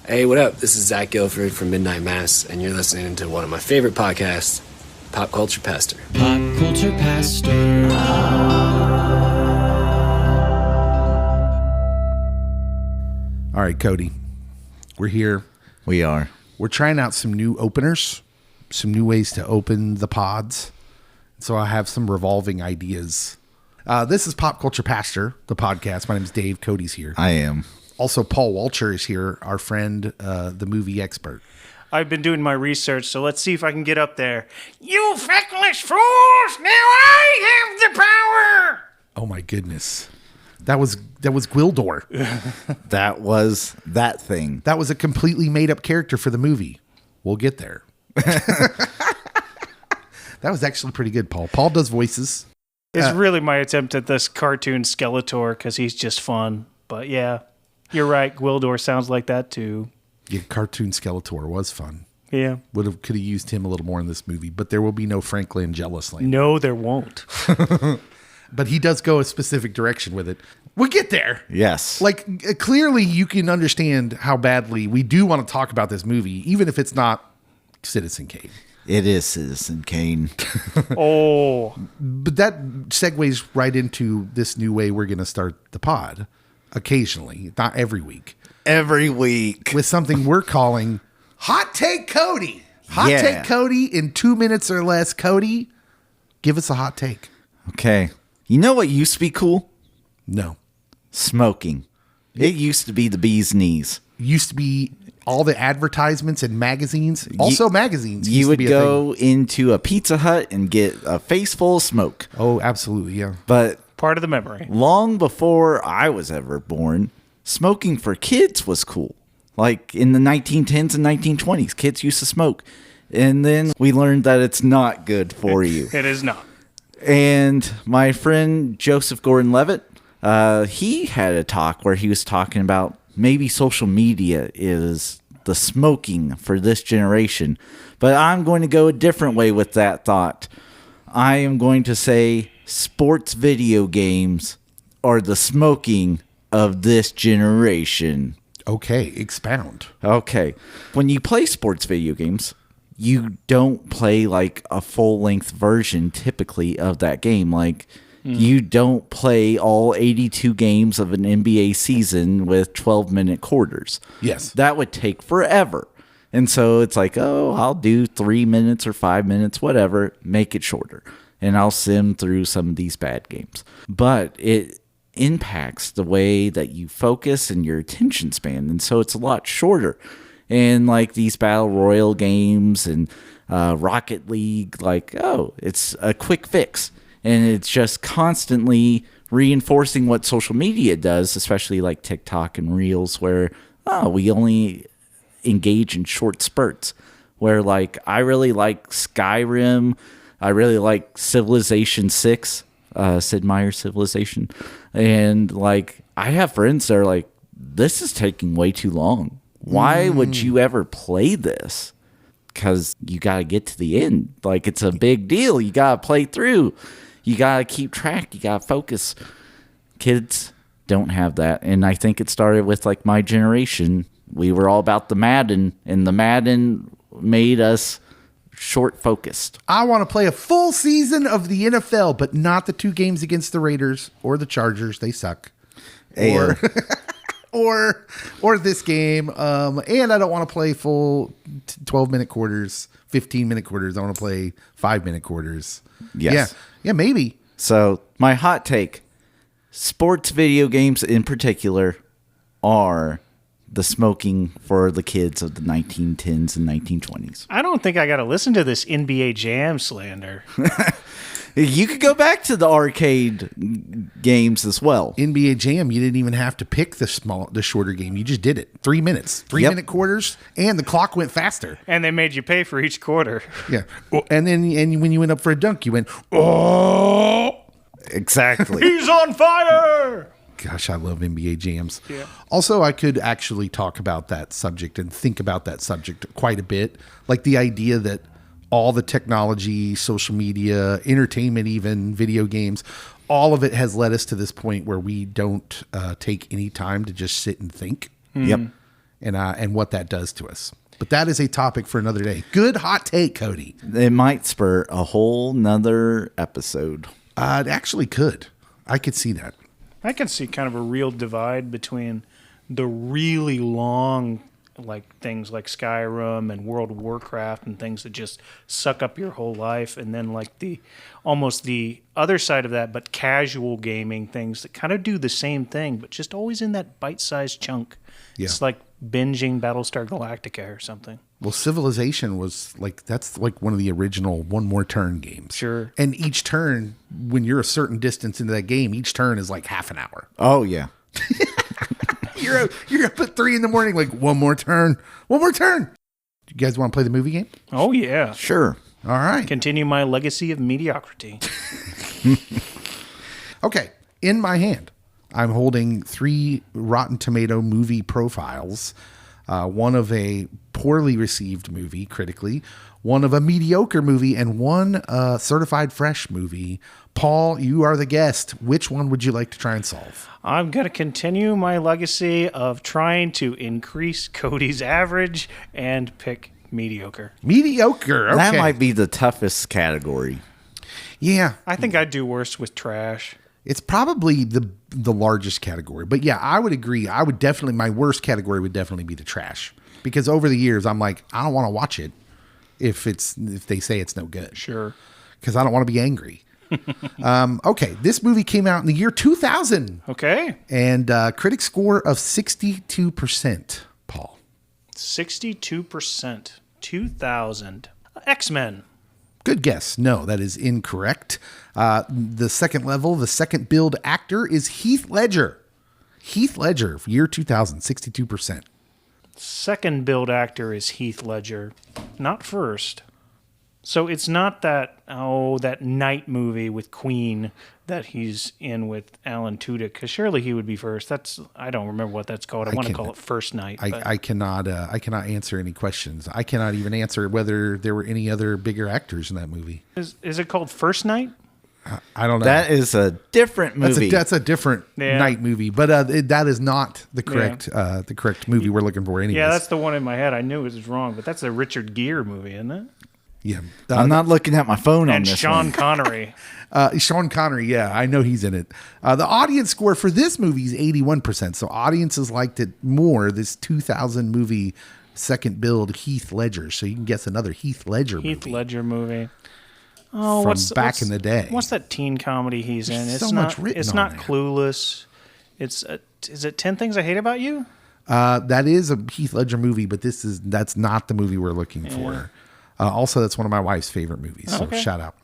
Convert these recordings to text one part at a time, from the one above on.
Hey, what up? This is Zach Guilford from Midnight Mass, and you're listening to one of my favorite podcasts, Pop Culture Pastor. Pop Culture Pastor. All right, Cody, we're here. We are. We're trying out some new openers, some new ways to open the pods. So I have some revolving ideas. This is Pop Culture Pastor, the podcast. My name is Dave. Cody's here. I am. Also, Paul Walcher is here, our friend, the movie expert. I've been doing my research, so let's see if I can get up there. You feckless fools! Now I have the power! Oh my goodness. That was Gwildor. That was that thing. That was a completely made up character for the movie. We'll get there. That was actually pretty good, Paul. Paul does voices. It's really my attempt at this cartoon Skeletor, because he's just fun. But yeah, you're right. Gwildor sounds like that too. Yeah, cartoon Skeletor was fun. Yeah. Could have used him a little more in this movie, but there will be no Frank Langella slander. No, there won't. But he does go a specific direction with it. We'll get there. Yes. Like, clearly you can understand how badly we do want to talk about this movie, even if it's not Citizen Kane. It is Citizen Kane. Oh. But that segues right into this new way we're going to start the pod. Occasionally, not every week. Every week. With something we're calling Hot Take Cody. Hot Take Cody in 2 minutes or less. Cody, give us a hot take. Okay. You know what used to be cool? No. Smoking. It used to be the bee's knees. Used to be all the advertisements and magazines. Also magazines. You would go into a Pizza Hut and get a face full of smoke. Oh, absolutely, yeah. But Part of the memory. long before I was ever born, smoking for kids was cool. Like in the 1910s and 1920s, kids used to smoke. And then we learned that it's not good for you. It is not. And my friend Joseph Gordon-Levitt, he had a talk where he was talking about maybe social media is the smoking for this generation. But I'm going to go a different way with that thought. I am going to say sports video games are the smoking of this generation. Okay, expound. Okay. When you play sports video games, you don't play like a full-length version typically of that game. Like, you don't play all 82 games of an NBA season with 12-minute quarters. Yes. That would take forever. And so it's like, oh, I'll do 3 minutes or 5 minutes, whatever, make it shorter. And I'll sim through some of these bad games. But it impacts the way that you focus and your attention span. And so it's a lot shorter. And like these Battle Royale games and Rocket League, like, oh, it's a quick fix. And it's just constantly reinforcing what social media does, especially like TikTok and Reels, where, oh, we only engage in short spurts. Where like, I really like Skyrim. I really like Civilization 6, Sid Meier's Civilization. And like, I have friends that are like, this is taking way too long. Why would you ever play this? Because you got to get to the end. Like, it's a big deal. You got to play through. You got to keep track. You got to focus. Kids don't have that. And I think it started with, like, my generation. We were all about the Madden, and the Madden made us short-focused. I want to play a full season of the NFL, but not the 2 games against the Raiders or the Chargers. They suck. Or this game. And I don't want to play full 12-minute quarters, 15-minute quarters. I want to play 5-minute quarters. Yes. Yeah, maybe. So my hot take, sports video games in particular are the smoking for the kids of the 1910s and 1920s. I don't think I got to listen to this NBA Jam slander. You could go back to the arcade games as well. NBA Jam, you didn't even have to pick the shorter game. You just did it. 3 minutes, 3-minute quarters, and the clock went faster. And they made you pay for each quarter. Yeah. And then when you went up for a dunk, you went, oh! Exactly. He's on fire! Gosh, I love NBA Jams. Yeah. Also, I could actually talk about that subject and think about that subject quite a bit. Like the idea that all the technology, social media, entertainment, even video games, all of it has led us to this point where we don't take any time to just sit and think. Yep. and what that does to us. But that is a topic for another day. Good hot take, Cody. It might spur a whole nother episode. It actually could. I could see that. I can see kind of a real divide between the really long, like things like Skyrim and World of Warcraft and things that just suck up your whole life, and then like the almost the other side of that, but casual gaming things that kind of do the same thing, but just always in that bite-sized chunk. Yeah. It's like binging Battlestar Galactica or something. Well, Civilization was like, that's like one of the original One More Turn games. Sure. And each turn, when you're a certain distance into that game, each turn is like half an hour. Oh, yeah. You're up at 3 a.m, like, one more turn. One more turn. You guys want to play the movie game? Oh, yeah. Sure. All right. Continue my legacy of mediocrity. Okay. In my hand, I'm holding 3 Rotten Tomato movie profiles. One of a poorly received movie critically, one of a mediocre movie, and one certified fresh movie. Paul, you are the guest. Which one would you like to try and solve? I'm going to continue my legacy of trying to increase Cody's average and pick mediocre. Mediocre. Okay. That might be the toughest category. Yeah. I think I'd do worse with trash. It's probably the largest category. But yeah, I would agree. I would definitely, my worst category would definitely be the trash. Because over the years, I'm like, I don't want to watch it if they say it's no good. Sure. Because I don't want to be angry. Okay, this movie came out in the year 2000. Okay. And critic score of 62%, Paul. 62%. 2000. X-Men. Good guess. No, that is incorrect. The second level, the second build actor is Heath Ledger. Heath Ledger, year 2000, 62%. Second build actor is Heath Ledger. Not first. So it's not that Night movie with Queen that he's in with Alan Tudyk, because surely he would be first. I don't remember what that's called. I want to call it First Night. I cannot answer any questions. I cannot even answer whether there were any other bigger actors in that movie. Is it called First Night? I don't know. That is a different movie. That's a different Night movie, but that is not the correct movie we're looking for. Anyways. Yeah, that's the one in my head. I knew it was wrong, but that's a Richard Gere movie, isn't it? Yeah, I'm not looking at my phone on and this Sean one. Connery. Sean Connery, yeah, I know he's in it. The audience score for this movie is 81%, so audiences liked it more. This 2000 movie, second build, Heath Ledger. So you can guess another Heath Ledger movie. Oh, from back in the day. What's that teen comedy he's in? There's so much written It's on not there. Clueless. Is it 10 Things I Hate About You? That is a Heath Ledger movie, but that's not the movie we're looking for. Also, that's one of my wife's favorite movies, so shout out.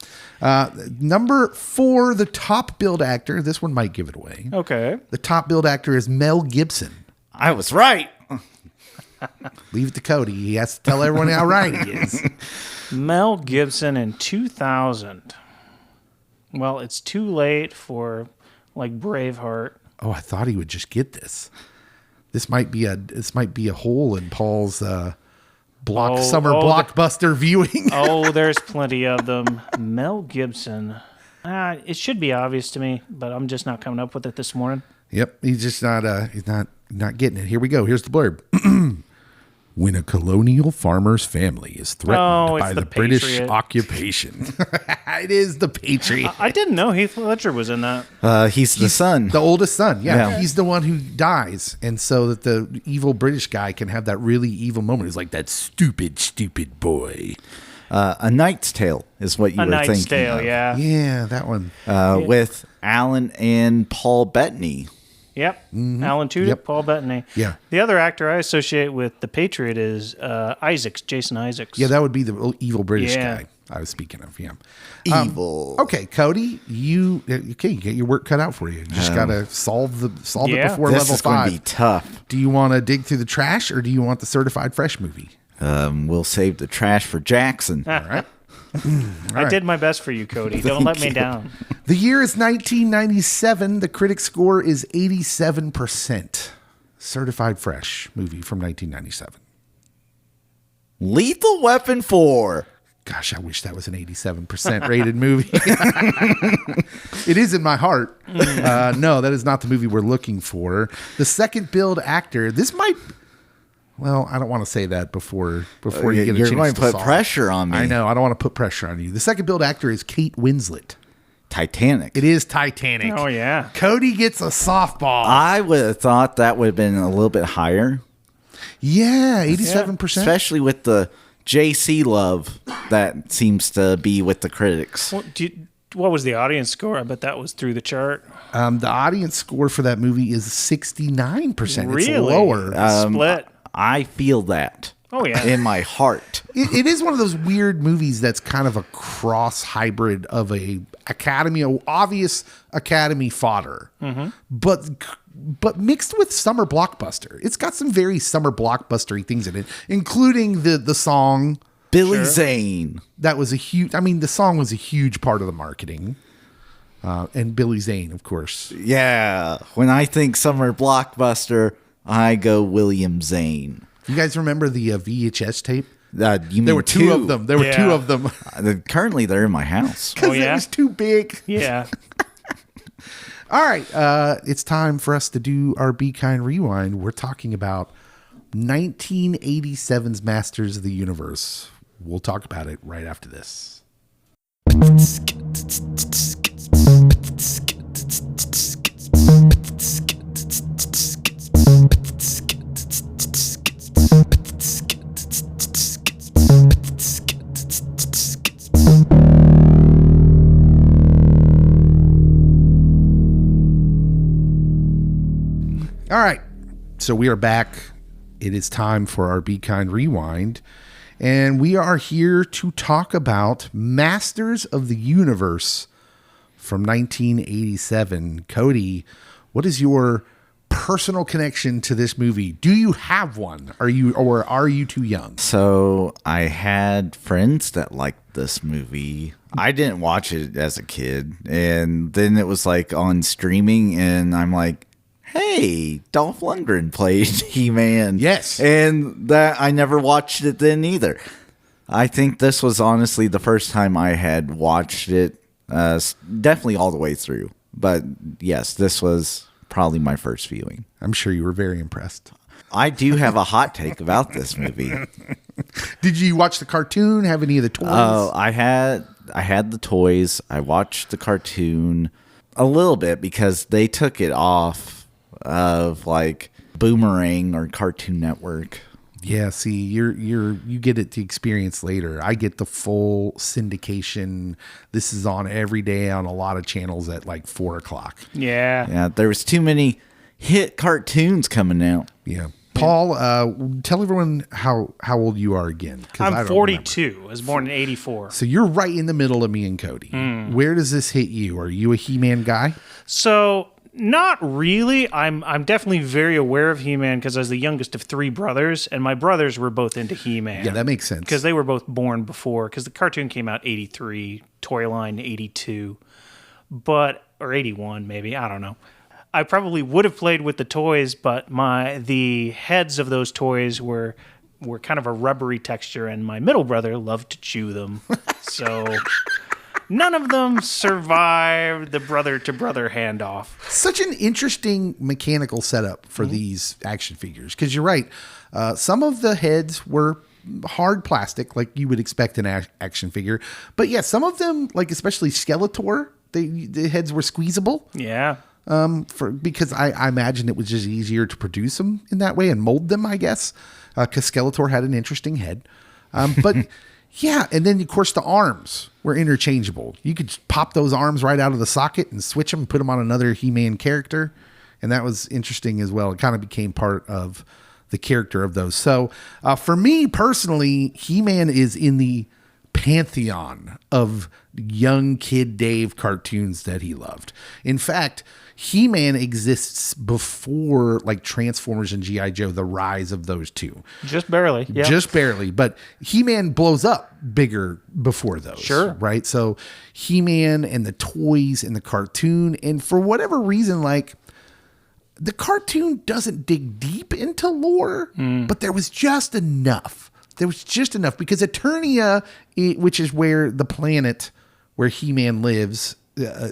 Number 4, the top build actor. This one might give it away. Okay. The top build actor is Mel Gibson. I was right. Leave it to Cody. He has to tell everyone how right he is. Mel Gibson in 2000. Well, it's too late for like Braveheart. Oh, I thought he would just get this. This might be a hole in Paul's summer blockbuster viewing. There's plenty of them. Mel Gibson. It should be obvious to me, but I'm just not coming up with it this morning. Yep, he's just not getting it. Here we go. Here's the blurb. When a colonial farmer's family is threatened by the British Patriot. occupation. It is the Patriot. I didn't know Heath Ledger was in that. He's the son. The oldest son. Yeah. Yeah. He's the one who dies. And so that the evil British guy can have that really evil moment. He's like, that stupid, stupid boy. A Knight's Tale is what you A were Knight's thinking Tale, of. yeah. Yeah, that one. With Alan and Paul Bettany. Yep. Alan Tudyk, Yep. Paul Bettany. Yeah. The other actor I associate with the Patriot is Jason Isaacs. Yeah, that would be the evil British Yeah. guy I was speaking of. Yeah. Evil. Okay, Cody, you get your work cut out for you. You just got to solve it before This level is going 5. to be tough. Do you want to dig through the trash or do you want the certified fresh movie? We'll save the trash for Jackson. All right. I did my best for you, Cody. Don't let me down. The year is 1997. The critic score is 87%. Certified fresh movie from 1997. Lethal Weapon 4. Gosh, I wish that was an 87% rated movie. It is in my heart. No, that is not the movie we're looking for. The second build actor. This might... Well, I don't want to say that before you get a You're chance going to to put solve it. pressure on me. I know. I don't want to put pressure on you. The second billed actor is Kate Winslet. Titanic. It is Titanic. Oh, yeah. Cody gets a softball. I would have thought that would have been a little bit higher. Yeah, 87%. Especially with the JC love that seems to be with the critics. What was the audience score? I bet that was through the chart. The audience score for that movie is 69%. Really? It's lower. Split. I feel that. Oh, yeah. In my heart. It is one of those weird movies that's kind of a cross hybrid of a obvious Academy fodder, but mixed with summer blockbuster. It's got some very summer blockbustery things in it, including the song Billy Zane. that was a huge. I mean, the song was a huge part of the marketing, and Billy Zane, of course. Yeah. When I think summer blockbuster, I go William Zane. You guys remember the VHS tape? You mean There were two of them. There were two Yeah. of them. Currently, they're in my house. Because Oh, yeah? it was too big. Yeah. All right. It's time for us to do our Be Kind Rewind. We're talking about 1987's Masters of the Universe. We'll talk about it right after this. All right. So we are back. It is time for our Be Kind Rewind. And we are here to talk about Masters of the Universe from 1987. Cody, what is your personal connection to this movie? Do you have one? Are you too young? So I had friends that liked this movie. I didn't watch it as a kid. And then it was like on streaming, and I'm like, hey, Dolph Lundgren played He-Man. Yes. And that I never watched it then either. I think this was honestly the first time I had watched it, definitely all the way through. But yes, this was probably my first viewing. I'm sure you were very impressed. I do have a hot take about this movie. Did you watch the cartoon? Have any of the toys? Oh, I had the toys. I watched the cartoon a little bit because they took it off of like Boomerang or Cartoon Network. Yeah, see, you get it to experience later. I get the full syndication. This is on every day on a lot of channels at like 4:00. Yeah. Yeah, there was too many hit cartoons coming out. Yeah. Paul, tell everyone how old you are again. 'Cause I I'm don't 42. remember. I was born in 84. So you're right in the middle of me and Cody. Where does this hit you? Are you a He-Man guy? So not really. I'm definitely very aware of He-Man because I was the youngest of three brothers, and my brothers were both into He-Man. Yeah, that makes sense. Because they were both born before, because the cartoon came out 83, toy line 82, or 81 maybe, I don't know. I probably would have played with the toys, but the heads of those toys were kind of a rubbery texture, and my middle brother loved to chew them. So none of them survived the brother-to-brother handoff. Such an interesting mechanical setup for these action figures. Because you're right. Some of the heads were hard plastic, like you would expect an action figure. But yeah, some of them, like especially Skeletor, the heads were squeezable. Yeah. Because I imagine it was just easier to produce them in that way and mold them, I guess. Because Skeletor had an interesting head. But yeah, and then of course the arms were interchangeable. You could just pop those arms right out of the socket and switch them and put them on another He-Man character. And that was interesting as well. It kind of became part of the character of those. So for me personally, He-Man is in the pantheon of young kid Dave cartoons that he loved. In fact, He-Man exists before like Transformers and G.I. Joe, the rise of those two. Just barely. Yeah. Just barely. But He-Man blows up bigger before those. Sure. Right? So He-Man and the toys and the cartoon. And for whatever reason, like the cartoon doesn't dig deep into lore, but there was just enough. There was just enough because Eternia, which is where the planet where He-Man lives,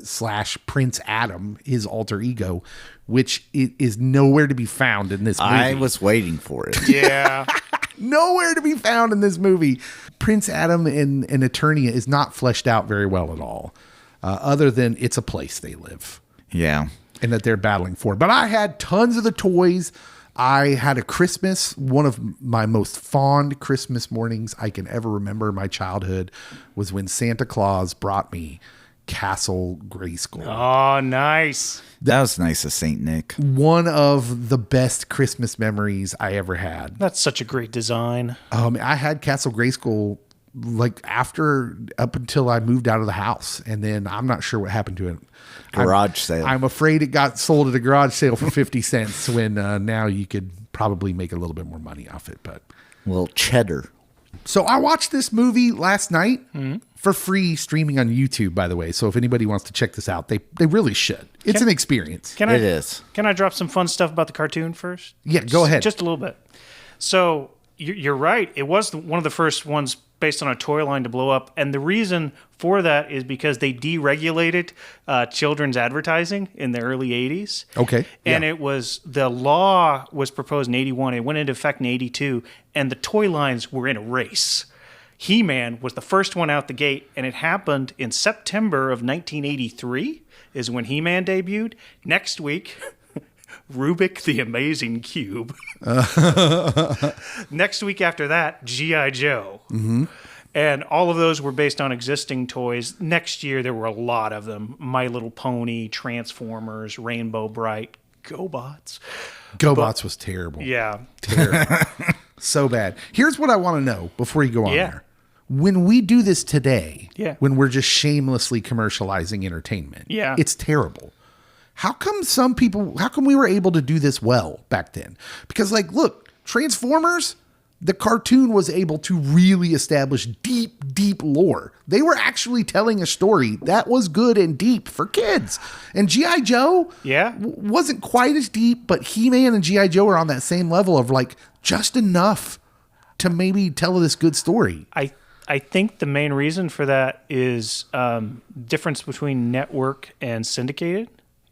slash Prince Adam, his alter ego, which is nowhere to be found in this movie. I was waiting for it. Yeah. Nowhere to be found in this movie. Prince Adam in Eternia is not fleshed out very well at all, other than it's a place they live. Yeah. And that they're battling for. But I had tons of the toys. I had a Christmas, one of my most fond Christmas mornings I can ever remember in my childhood was when Santa Claus brought me Castle Grayskull. Oh, nice. That was nice of St. Nick. One of the best Christmas memories I ever had. That's such a great design. I had Castle Grayskull like up until I moved out of the house, and then I'm not sure what happened to it. Garage sale. I'm afraid it got sold at a garage sale for 50 cents when now you could probably make a little bit more money off it. But Well, cheddar. so I watched this movie last night for free, streaming on YouTube, by the way. So if anybody wants to check this out, they really should. It's an experience. Can It is. Can I drop some fun stuff about the cartoon first? Yeah, go ahead. Just a little bit. So you're right. It was one of the first ones based on a toy line to blow up. And the reason for that is because they deregulated children's advertising in the early 80s. Okay. And Yeah. the law was proposed in 81. It went into effect in 82. And the toy lines were in a race. He-Man was the first one out the gate. And it happened in September of 1983 is when He-Man debuted. Next week... Rubik the Amazing Cube. Next week after that, G.I. Joe. Mm-hmm. And all of those were based on existing toys. Next year, there were a lot of them. My Little Pony, Transformers, Rainbow Bright, GoBots. GoBots was terrible. Yeah. Terrible. So bad. Here's what I want to know before you go on Yeah. there. When we do this today, Yeah. when we're just shamelessly commercializing entertainment, Yeah. it's terrible. How come we were able to do this well back then? Because look, Transformers, the cartoon was able to really establish deep, deep lore. They were actually telling a story that was good and deep for kids. And G.I. Joe wasn't quite as deep, but He-Man and G.I. Joe are on that same level of just enough to maybe tell this good story. I think the main reason for that is difference between network and syndicated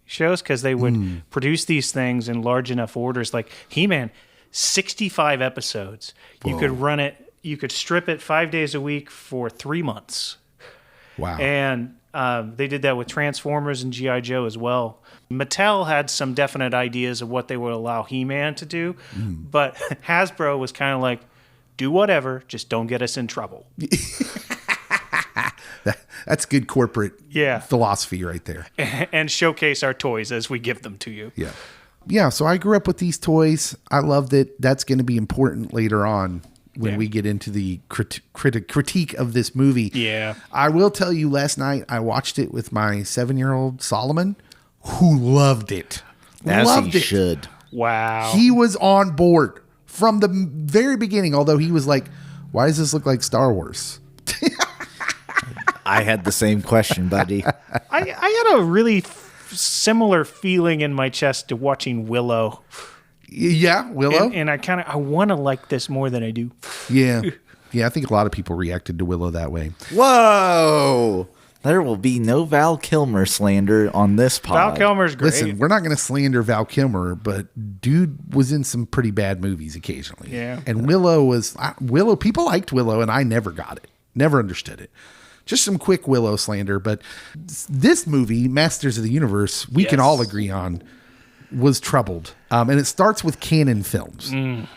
shows, because they would produce these things in large enough orders. Like He-Man, 65 episodes. Whoa. You could run it, you could strip it 5 days a week for 3 months. Wow. And they did that with Transformers and G.I. Joe as well. Mattel had some definite ideas of what they would allow He-Man to do, but Hasbro was kind of like, do whatever, just don't get us in trouble. That's good corporate Yeah. philosophy right there. And showcase our toys as we give them to you. Yeah. Yeah. So I grew up with these toys. I love that. That's going to be important later on when we get into the critique of this movie. Yeah. I will tell you, last night I watched it with my 7-year-old Solomon, who loved it. As loved he it. should. Wow. He was on board from the very beginning, although he was like, why does this look like Star Wars? I had the same question, buddy. I had a really similar feeling in my chest to watching Willow. Yeah, Willow. And I want to like this more than I do. Yeah. Yeah, I think a lot of people reacted to Willow that way. Whoa! There will be no Val Kilmer slander on this pod. Val Kilmer's great. Listen, we're not going to slander Val Kilmer, but dude was in some pretty bad movies occasionally. Yeah. And Willow, people liked Willow, and I never got it. Never understood it. Just some quick Willow slander. But this movie, Masters of the Universe, we can all agree on, was troubled. And it starts with Canon Films.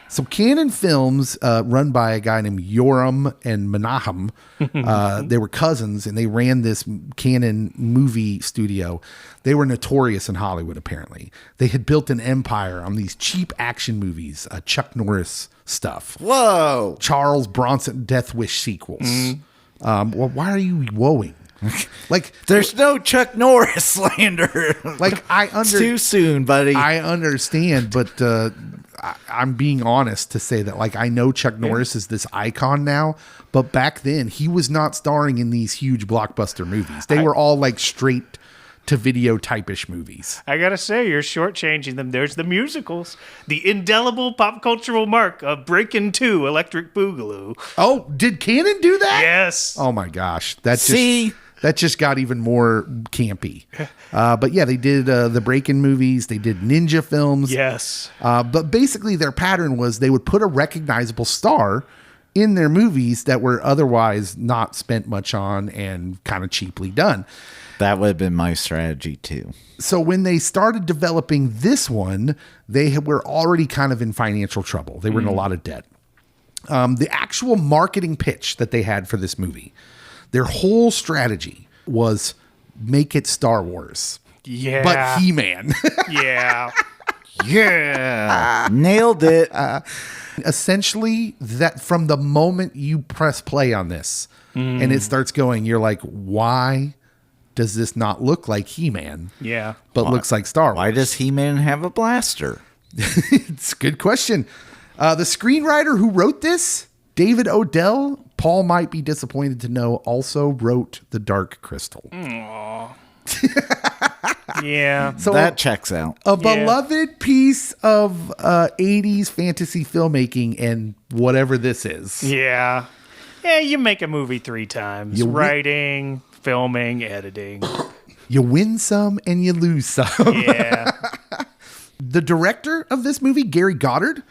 So Canon Films, run by a guy named Yoram and Menahem, they were cousins, and they ran this Canon movie studio. They were notorious in Hollywood, apparently. They had built an empire on these cheap action movies, Chuck Norris stuff. Whoa! Charles Bronson Death Wish sequels. Well, why are you woeing? There's no Chuck Norris slander. It's too soon, buddy. I understand, but I'm being honest to say that I know Chuck Norris is this icon now, but back then he was not starring in these huge blockbuster movies. They were all straight to video type-ish movies. I gotta say, you're shortchanging them. There's the musicals, the indelible pop cultural mark of Breakin' 2, Electric Boogaloo. Oh, did Canon do that? Yes. Oh my gosh, That just got even more campy. But yeah, they did the break-in movies. They did ninja films. Yes. But basically their pattern was they would put a recognizable star in their movies that were otherwise not spent much on and kind of cheaply done. That would have been my strategy too. So when they started developing this one, they were already kind of in financial trouble. They were in a lot of debt. The actual marketing pitch that they had for this movie, their whole strategy was make it Star Wars. Yeah. But He-Man. Yeah. Yeah. Nailed it. Essentially, that from the moment you press play on this and it starts going, you're like, why does this not look like He-Man? Yeah. But looks like Star Wars. Why does He-Man have a blaster? It's a good question. The screenwriter who wrote this, David Odell, Paul might be disappointed to know, also wrote The Dark Crystal. Yeah. So That checks out. a beloved piece of 80s fantasy filmmaking and whatever this is. Yeah. Yeah, you make a movie 3 times. You win- Writing, filming, editing. You win some and you lose some. Yeah. The director of this movie, Gary Goddard,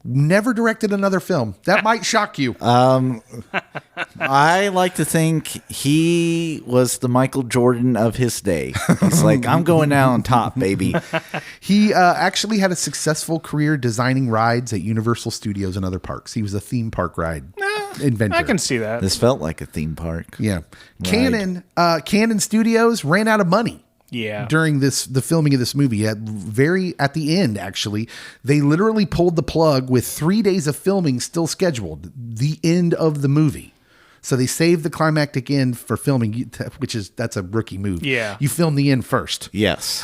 never directed another film. That might shock you. I like to think he was the Michael Jordan of his day. He's like, I'm going out on top, baby. He actually had a successful career designing rides at Universal Studios and other parks. He was a theme park ride inventor. I can see that. This felt like a theme park. Yeah. Canon Studios ran out of money. Yeah. During the filming of this movie, at the end, actually, they literally pulled the plug with 3 days of filming still scheduled. The end of the movie. So they saved the climactic end for filming, that's a rookie move. Yeah. You film the end first. Yes.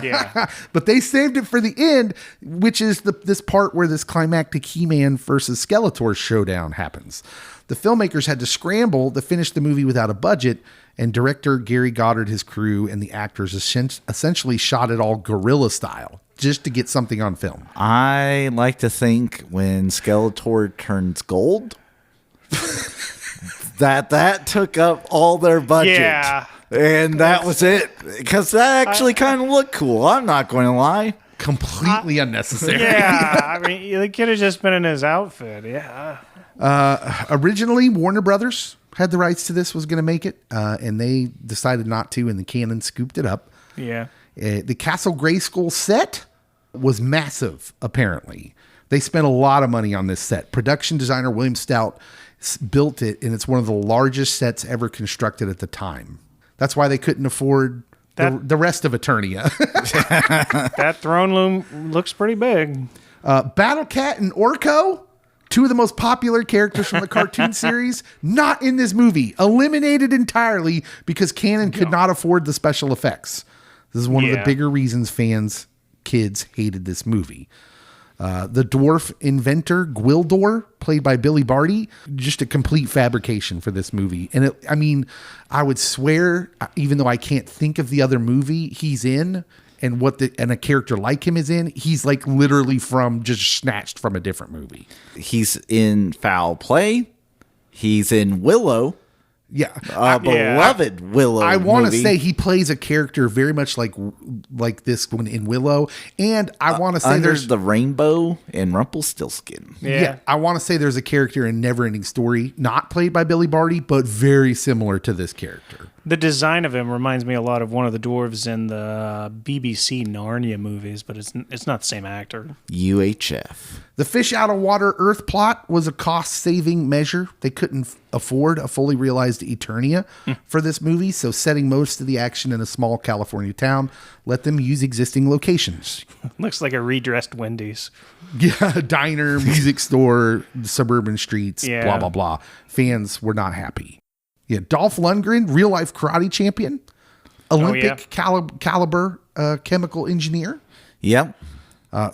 Yeah. But they saved it for the end, which is this part where this climactic He-Man versus Skeletor showdown happens. The filmmakers had to scramble to finish the movie without a budget, and director Gary Goddard, his crew, and the actors essentially shot it all guerrilla style just to get something on film. I like to think when Skeletor turns gold, that took up all their budget. Yeah. And that was it. Because that actually kind of looked cool. I'm not going to lie. Completely unnecessary. Yeah. I mean, they could have just been in his outfit. Yeah. Originally, Warner Brothers had the rights to this, was going to make it, and they decided not to, and the Canon scooped it up. Yeah. The Castle Grayskull set was massive, apparently. They spent a lot of money on this set. Production designer William Stout built it, and it's one of the largest sets ever constructed at the time. That's why they couldn't afford the rest of Eternia. That throne loom looks pretty big. Battle Cat and Orko, two of the most popular characters from the cartoon series, not in this movie. Eliminated entirely because Canon could not afford the special effects. This is one of the bigger reasons kids hated this movie. The dwarf inventor, Gwildor, played by Billy Barty, just a complete fabrication for this movie. And I would swear, even though I can't think of the other movie he's in and a character like him is in, he's like literally just snatched from a different movie. He's in Foul Play. He's in Willow. Yeah. Beloved Willow. I want to movie. say he plays a character very much like this one in Willow. And I want to say Under there's the Rainbow and Rumpelstiltskin. Yeah, I want to say there's a character in Neverending Story, not played by Billy Barty, but very similar to this character. The design of him reminds me a lot of one of the dwarves in the BBC Narnia movies, but it's not the same actor. UHF. The fish out of water Earth plot was a cost-saving measure. They couldn't afford a fully realized Eternia for this movie, so setting most of the action in a small California town let them use existing locations. Looks like a redressed Wendy's. Yeah, diner, music store, suburban streets, Yeah. blah, blah, blah. Fans were not happy. Yeah, Dolph Lundgren, real-life karate champion, Olympic caliber chemical engineer. Yep.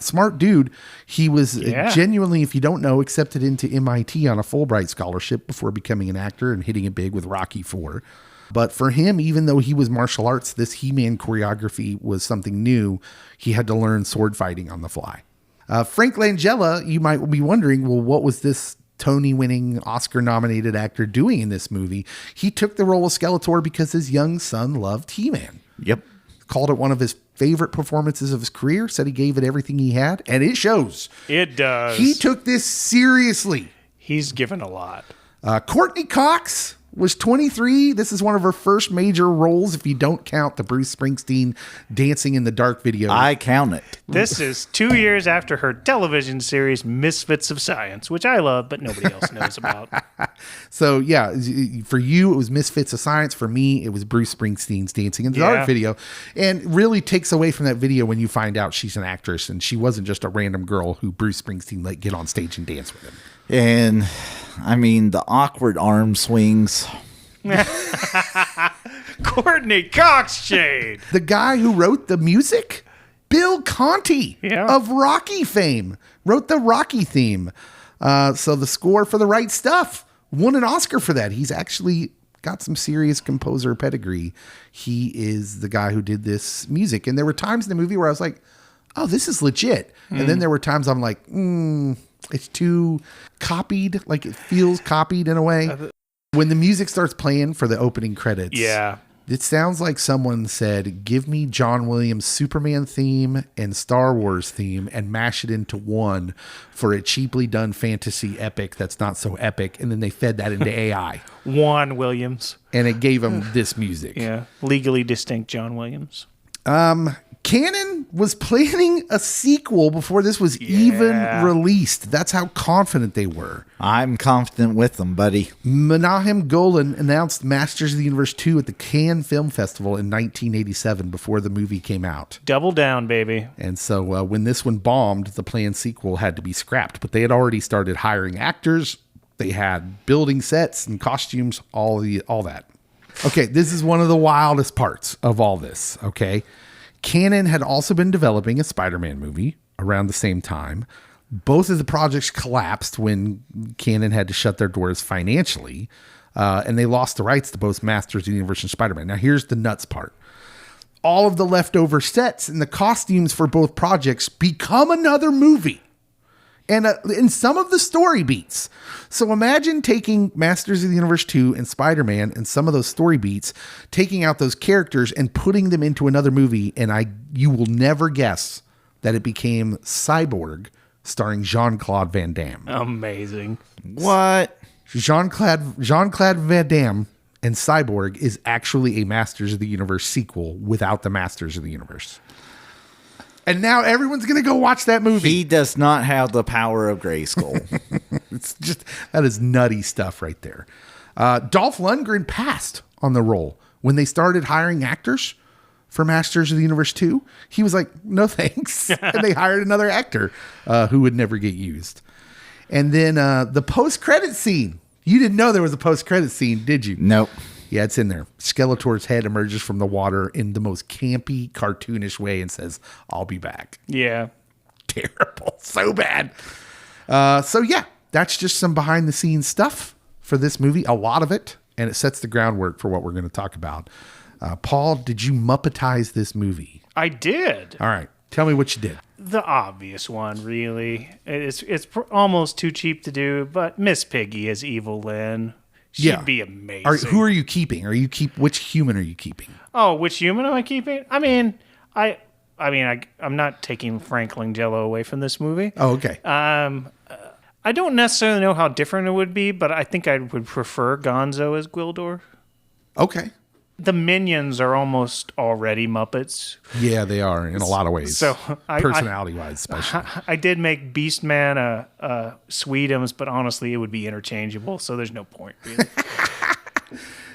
Smart dude. He was genuinely, if you don't know, accepted into MIT on a Fulbright scholarship before becoming an actor and hitting it big with Rocky IV. But for him, even though he was martial arts, this He-Man choreography was something new. He had to learn sword fighting on the fly. Frank Langella, you might be wondering, well, what was this Tony-winning, Oscar-nominated actor doing in this movie. He took the role of Skeletor because his young son loved He-Man. Yep. Called it one of his favorite performances of his career, said he gave it everything he had, and it shows. It does. He took this seriously. He's given a lot. Courtney Cox was 23. This is one of her first major roles, if you don't count the Bruce Springsteen Dancing in the Dark video. I count it. This is 2 years after her television series Misfits of Science, which I love, but nobody else knows about. So, yeah, for you, it was Misfits of Science. For me, it was Bruce Springsteen's Dancing in the Dark video. And really takes away from that video when you find out she's an actress and she wasn't just a random girl who Bruce Springsteen let get on stage and dance with him. And, I mean, the awkward arm swings. Courtney Cox shade. The guy who wrote the music, Bill Conti of Rocky fame, wrote the Rocky theme. So the score for The Right Stuff won an Oscar for that. He's actually got some serious composer pedigree. He is the guy who did this music. And there were times in the movie where I was like, oh, this is legit. And then there were times I'm like, it's too copied. Like it feels copied in a way. When the music starts playing for the opening credits. Yeah. It sounds like someone said, give me John Williams' Superman theme and Star Wars theme and mash it into one for a cheaply done fantasy epic that's not so epic. And then they fed that into AI. Juan Williams. And it gave them this music. Yeah. Legally distinct John Williams. Canon was planning a sequel before this was even released. That's how confident they were. I'm confident with them, buddy. Menahem Golan announced Masters of the Universe 2 at the Cannes Film Festival in 1987 before the movie came out. Double down, baby. And so when this one bombed, the planned sequel had to be scrapped. But they had already started hiring actors. They had building sets and costumes, all that. Okay, this is one of the wildest parts of all this, okay? Canon had also been developing a Spider-Man movie around the same time. Both of the projects collapsed when Canon had to shut their doors financially, and they lost the rights to both Masters of the Universe and Spider-Man. Now, here's the nuts part. All of the leftover sets and the costumes for both projects become another movie. And in some of the story beats. So imagine taking Masters of the Universe 2 and Spider-Man and some of those story beats, taking out those characters and putting them into another movie. And you will never guess that it became Cyborg, starring Jean-Claude Van Damme. Amazing. What? Jean-Claude Van Damme and Cyborg is actually a Masters of the Universe sequel without the Masters of the Universe. And now everyone's going to go watch that movie. He does not have the power of Grayskull. It's just, that is nutty stuff right there. Dolph Lundgren passed on the role. When they started hiring actors for Masters of the Universe 2, he was like, no thanks. And they hired another actor who would never get used. And then the post-credit scene. You didn't know there was a post-credit scene, did you? Nope. Yeah, it's in there. Skeletor's head emerges from the water in the most campy, cartoonish way and says, I'll be back. Yeah. Terrible. So bad. So yeah, that's just some behind the scenes stuff for this movie. A lot of it. And it sets the groundwork for what we're going to talk about. Paul, did you Muppetize this movie? I did. All right. Tell me what you did. The obvious one, really. It's almost too cheap to do, but Miss Piggy as Evil Lynn. She'd be amazing. Who are you keeping? Which human are you keeping? Oh, which human am I keeping? I mean, I'm not taking Frank Langella away from this movie. Oh, okay. I don't necessarily know how different it would be, but I think I would prefer Gonzo as Gwildor. Okay. The minions are almost already Muppets. Yeah, they are in a lot of ways. So personality-wise, especially. I did make Beastman a Sweetums, but honestly, it would be interchangeable, so there's no point, really.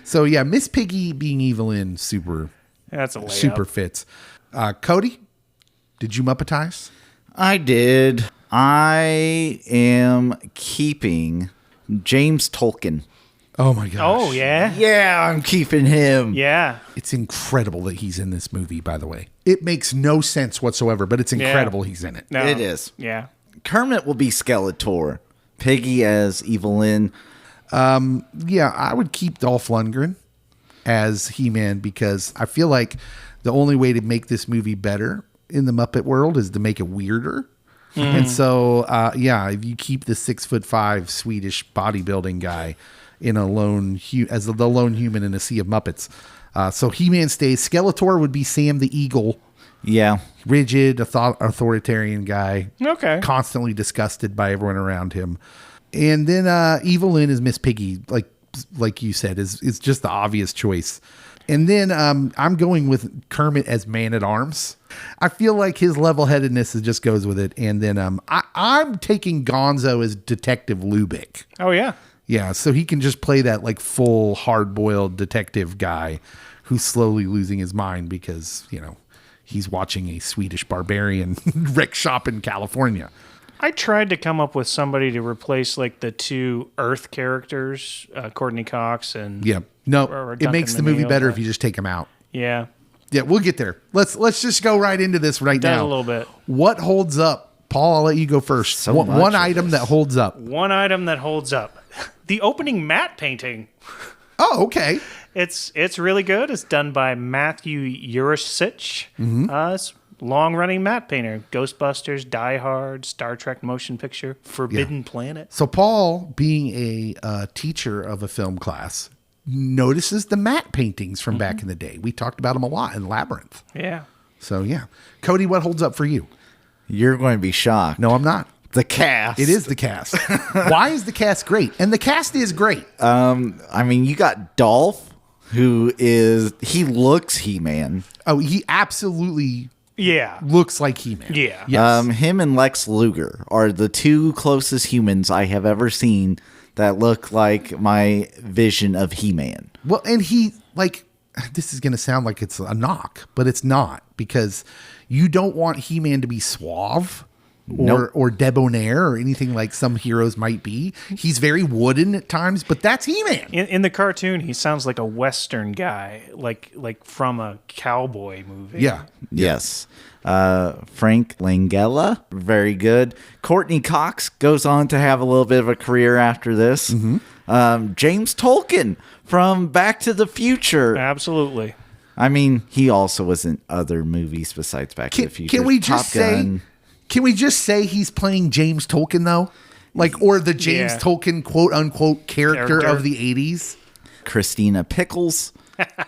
So, yeah, Miss Piggy being evil in super fits. Cody, did you Muppetize? I did. I am keeping James Tolkan. Oh, my gosh. Oh, yeah? Yeah, I'm keeping him. Yeah. It's incredible that he's in this movie, by the way. It makes no sense whatsoever, but it's incredible he's in it. No. It is. Yeah. Kermit will be Skeletor. Piggy as Evil Lynn. Yeah, I would keep Dolph Lundgren as He-Man because I feel like the only way to make this movie better in the Muppet world is to make it weirder. And so, if you keep the 6'5" Swedish bodybuilding guy in a as the lone human in a sea of Muppets. So He-Man stays. Skeletor would be Sam the Eagle. Yeah. Rigid, authoritarian guy. Okay. Constantly disgusted by everyone around him. And then Evil Lynn is Miss Piggy, like you said, is just the obvious choice. And then I'm going with Kermit as Man-at-Arms. I feel like his level-headedness just goes with it. And then I'm taking Gonzo as Detective Lubick. Oh, yeah. Yeah, so he can just play that like full hard-boiled detective guy who's slowly losing his mind because, he's watching a Swedish barbarian wreck shop in California. I tried to come up with somebody to replace like the two Earth characters, Courtney Cox and No, it makes the movie better if you just take him out. Yeah. Yeah, we'll get there. Let's just go right into this now. Does a little bit. What holds up? Paul, I'll let you go first. One item that holds up. One item that holds up. The opening matte painting. Oh, okay. It's really good. It's done by Matthew Urisic. It's long-running matte painter. Ghostbusters, Die Hard, Star Trek motion picture, Forbidden Planet. So Paul, being a teacher of a film class, notices the matte paintings from back in the day. We talked about them a lot in Labyrinth. Yeah. So, yeah. Cody, what holds up for you? You're going to be shocked. No, I'm not. The cast. It is the cast. Why is the cast great? And the cast is great. You got Dolph, he looks He-Man. Oh, he absolutely looks like He-Man. Yeah. Yes. Him and Lex Luger are the two closest humans I have ever seen that look like my vision of He-Man. Well, and this is going to sound like it's a knock, but it's not, because you don't want He-Man to be suave or debonair or anything like some heroes might be. He's very wooden at times, but that's He-Man. In the cartoon, he sounds like a Western guy, like from a cowboy movie. Yeah. Yes. Frank Langella, very good. Courtney Cox goes on to have a little bit of a career after this. James Tolkan from Back to the Future. Absolutely. He also was in other movies besides Back to the Future. Can we just say he's playing James Tolkan, though? Or the James Tolkan quote-unquote character of the 80s? Christina Pickles.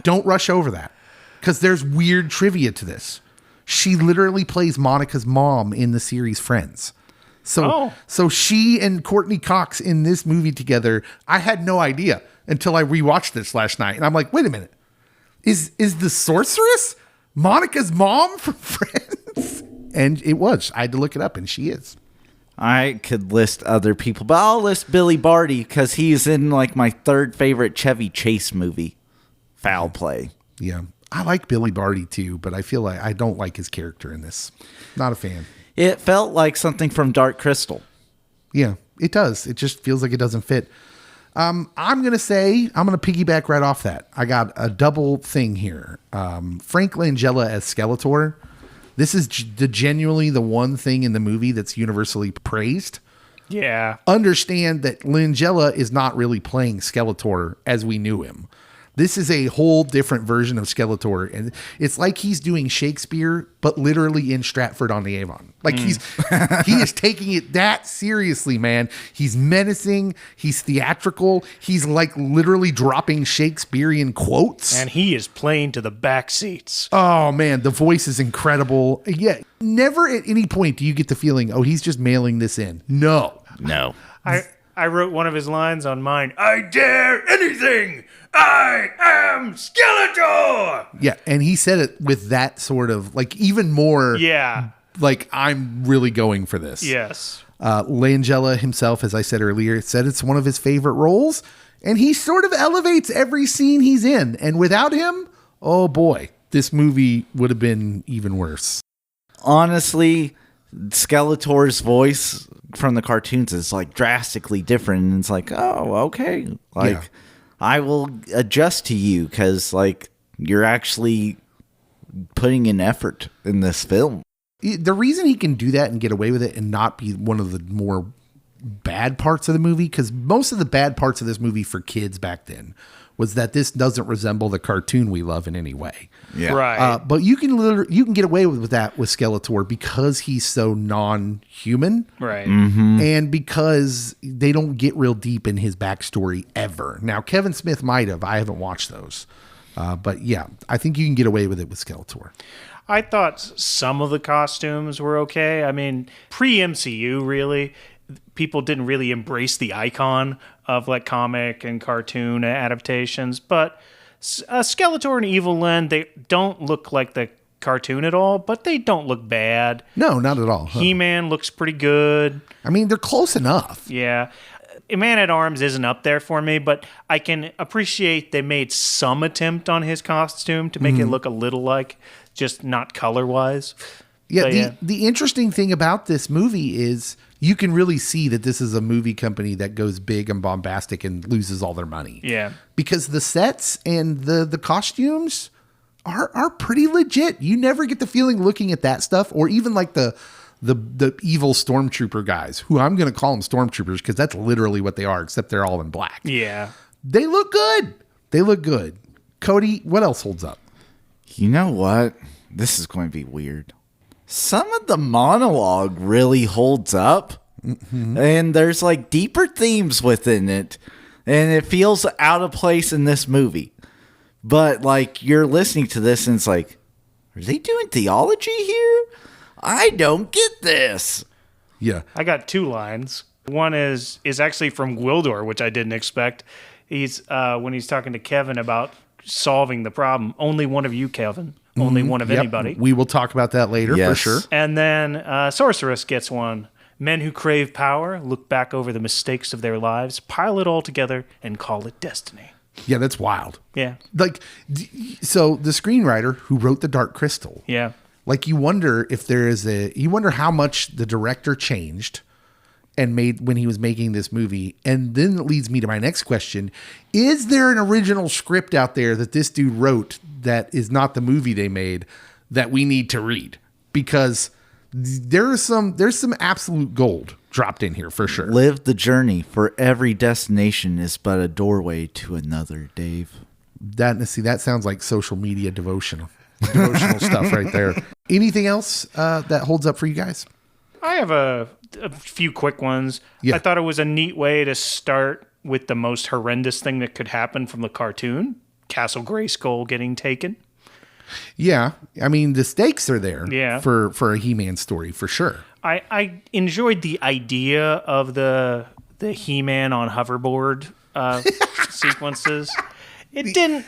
Don't rush over that, because there's weird trivia to this. She literally plays Monica's mom in the series Friends. So she and Courtney Cox in this movie together, I had no idea until I rewatched this last night. And I'm like, wait a minute. Is the sorceress Monica's mom from Friends? And it was. I had to look it up, and she is. I could list other people, but I'll list Billy Barty because he's in my third favorite Chevy Chase movie, Foul Play. Yeah. I like Billy Barty too, but I feel like I don't like his character in this. Not a fan. It felt like something from Dark Crystal. Yeah, it does. It just feels like it doesn't fit. I'm going to piggyback right off that. I got a double thing here. Frank Langella as Skeletor. This is genuinely the one thing in the movie that's universally praised. Yeah. Understand that Langella is not really playing Skeletor as we knew him. This is a whole different version of Skeletor, and it's like he's doing Shakespeare, but literally in Stratford-on-Avon. He is taking it that seriously, man. He's menacing. He's theatrical. He's literally dropping Shakespearean quotes. And he is playing to the back seats. Oh, man, the voice is incredible. Yeah, never at any point do you get the feeling, oh, he's just mailing this in. No. I wrote one of his lines on mine. I dare anything. I am Skeletor. Yeah, and he said it with that sort of even more. Yeah. I'm really going for this. Yes. Langella himself, as I said earlier, said it's one of his favorite roles, and he sort of elevates every scene he's in. And without him, oh boy, this movie would have been even worse. Honestly, Skeletor's voice from the cartoons is drastically different, and it's oh, okay. I will adjust to you because you're actually putting in effort in this film. The reason he can do that and get away with it and not be one of the more bad parts of the movie, because most of the bad parts of this movie for kids back then was that this doesn't resemble the cartoon we love in any way. Yeah. Right. But you can get away with that with Skeletor because he's so non-human. Right. And because they don't get real deep in his backstory ever. Now, Kevin Smith might have. I haven't watched those. But yeah, I think you can get away with it with Skeletor. I thought some of the costumes were okay. I mean, pre-MCU, really, people didn't really embrace the icon of like comic and cartoon adaptations. But Skeletor and Evil Lyn, they don't look like the cartoon at all, but they don't look bad. No, not at all. He-Man looks pretty good. I mean, they're close enough. Yeah. Man-at-Arms isn't up there for me, but I can appreciate they made some attempt on his costume to make it look a little like, just not color-wise. Yeah, the interesting thing about this movie is you can really see that this is a movie company that goes big and bombastic and loses all their money. Yeah. Because the sets and the costumes are pretty legit. You never get the feeling looking at that stuff, or even like the evil stormtrooper guys, who I'm going to call them stormtroopers because that's literally what they are, except they're all in black. Yeah. They look good. They look good. Cody, what else holds up? You know what? This is going to be weird. Some of the monologue really holds up. And there's like deeper themes within it. And it feels out of place in this movie. But like you're listening to this and it's like, are they doing theology here? I don't get this. Yeah. I got two lines. One is actually from Gwildor, which I didn't expect. He's when he's talking to Kevin about solving the problem. Only one of you, Kevin. Only one of anybody. We will talk about that later for sure. And then Sorceress gets one. Men who crave power look back over the mistakes of their lives, pile it all together, and call it destiny. Yeah, that's wild. Yeah. Like, so the screenwriter who wrote The Dark Crystal. Yeah. Like, you wonder if you wonder how much the director changed and made when he was making this movie. And then it leads me to my next question. Is there an original script out there that this dude wrote that is not the movie they made that we need to read? Because there's some absolute gold dropped in here for sure. Live the journey, for every destination is but a doorway to another, Dave. That sounds like social media devotional stuff right there. Anything else that holds up for you guys? I have a few quick ones. Yeah. I thought it was a neat way to start with the most horrendous thing that could happen from the cartoon, Castle Grayskull getting taken. Yeah. I mean, the stakes are there for a He-Man story, for sure. I enjoyed the idea of the He-Man on hoverboard sequences. It didn't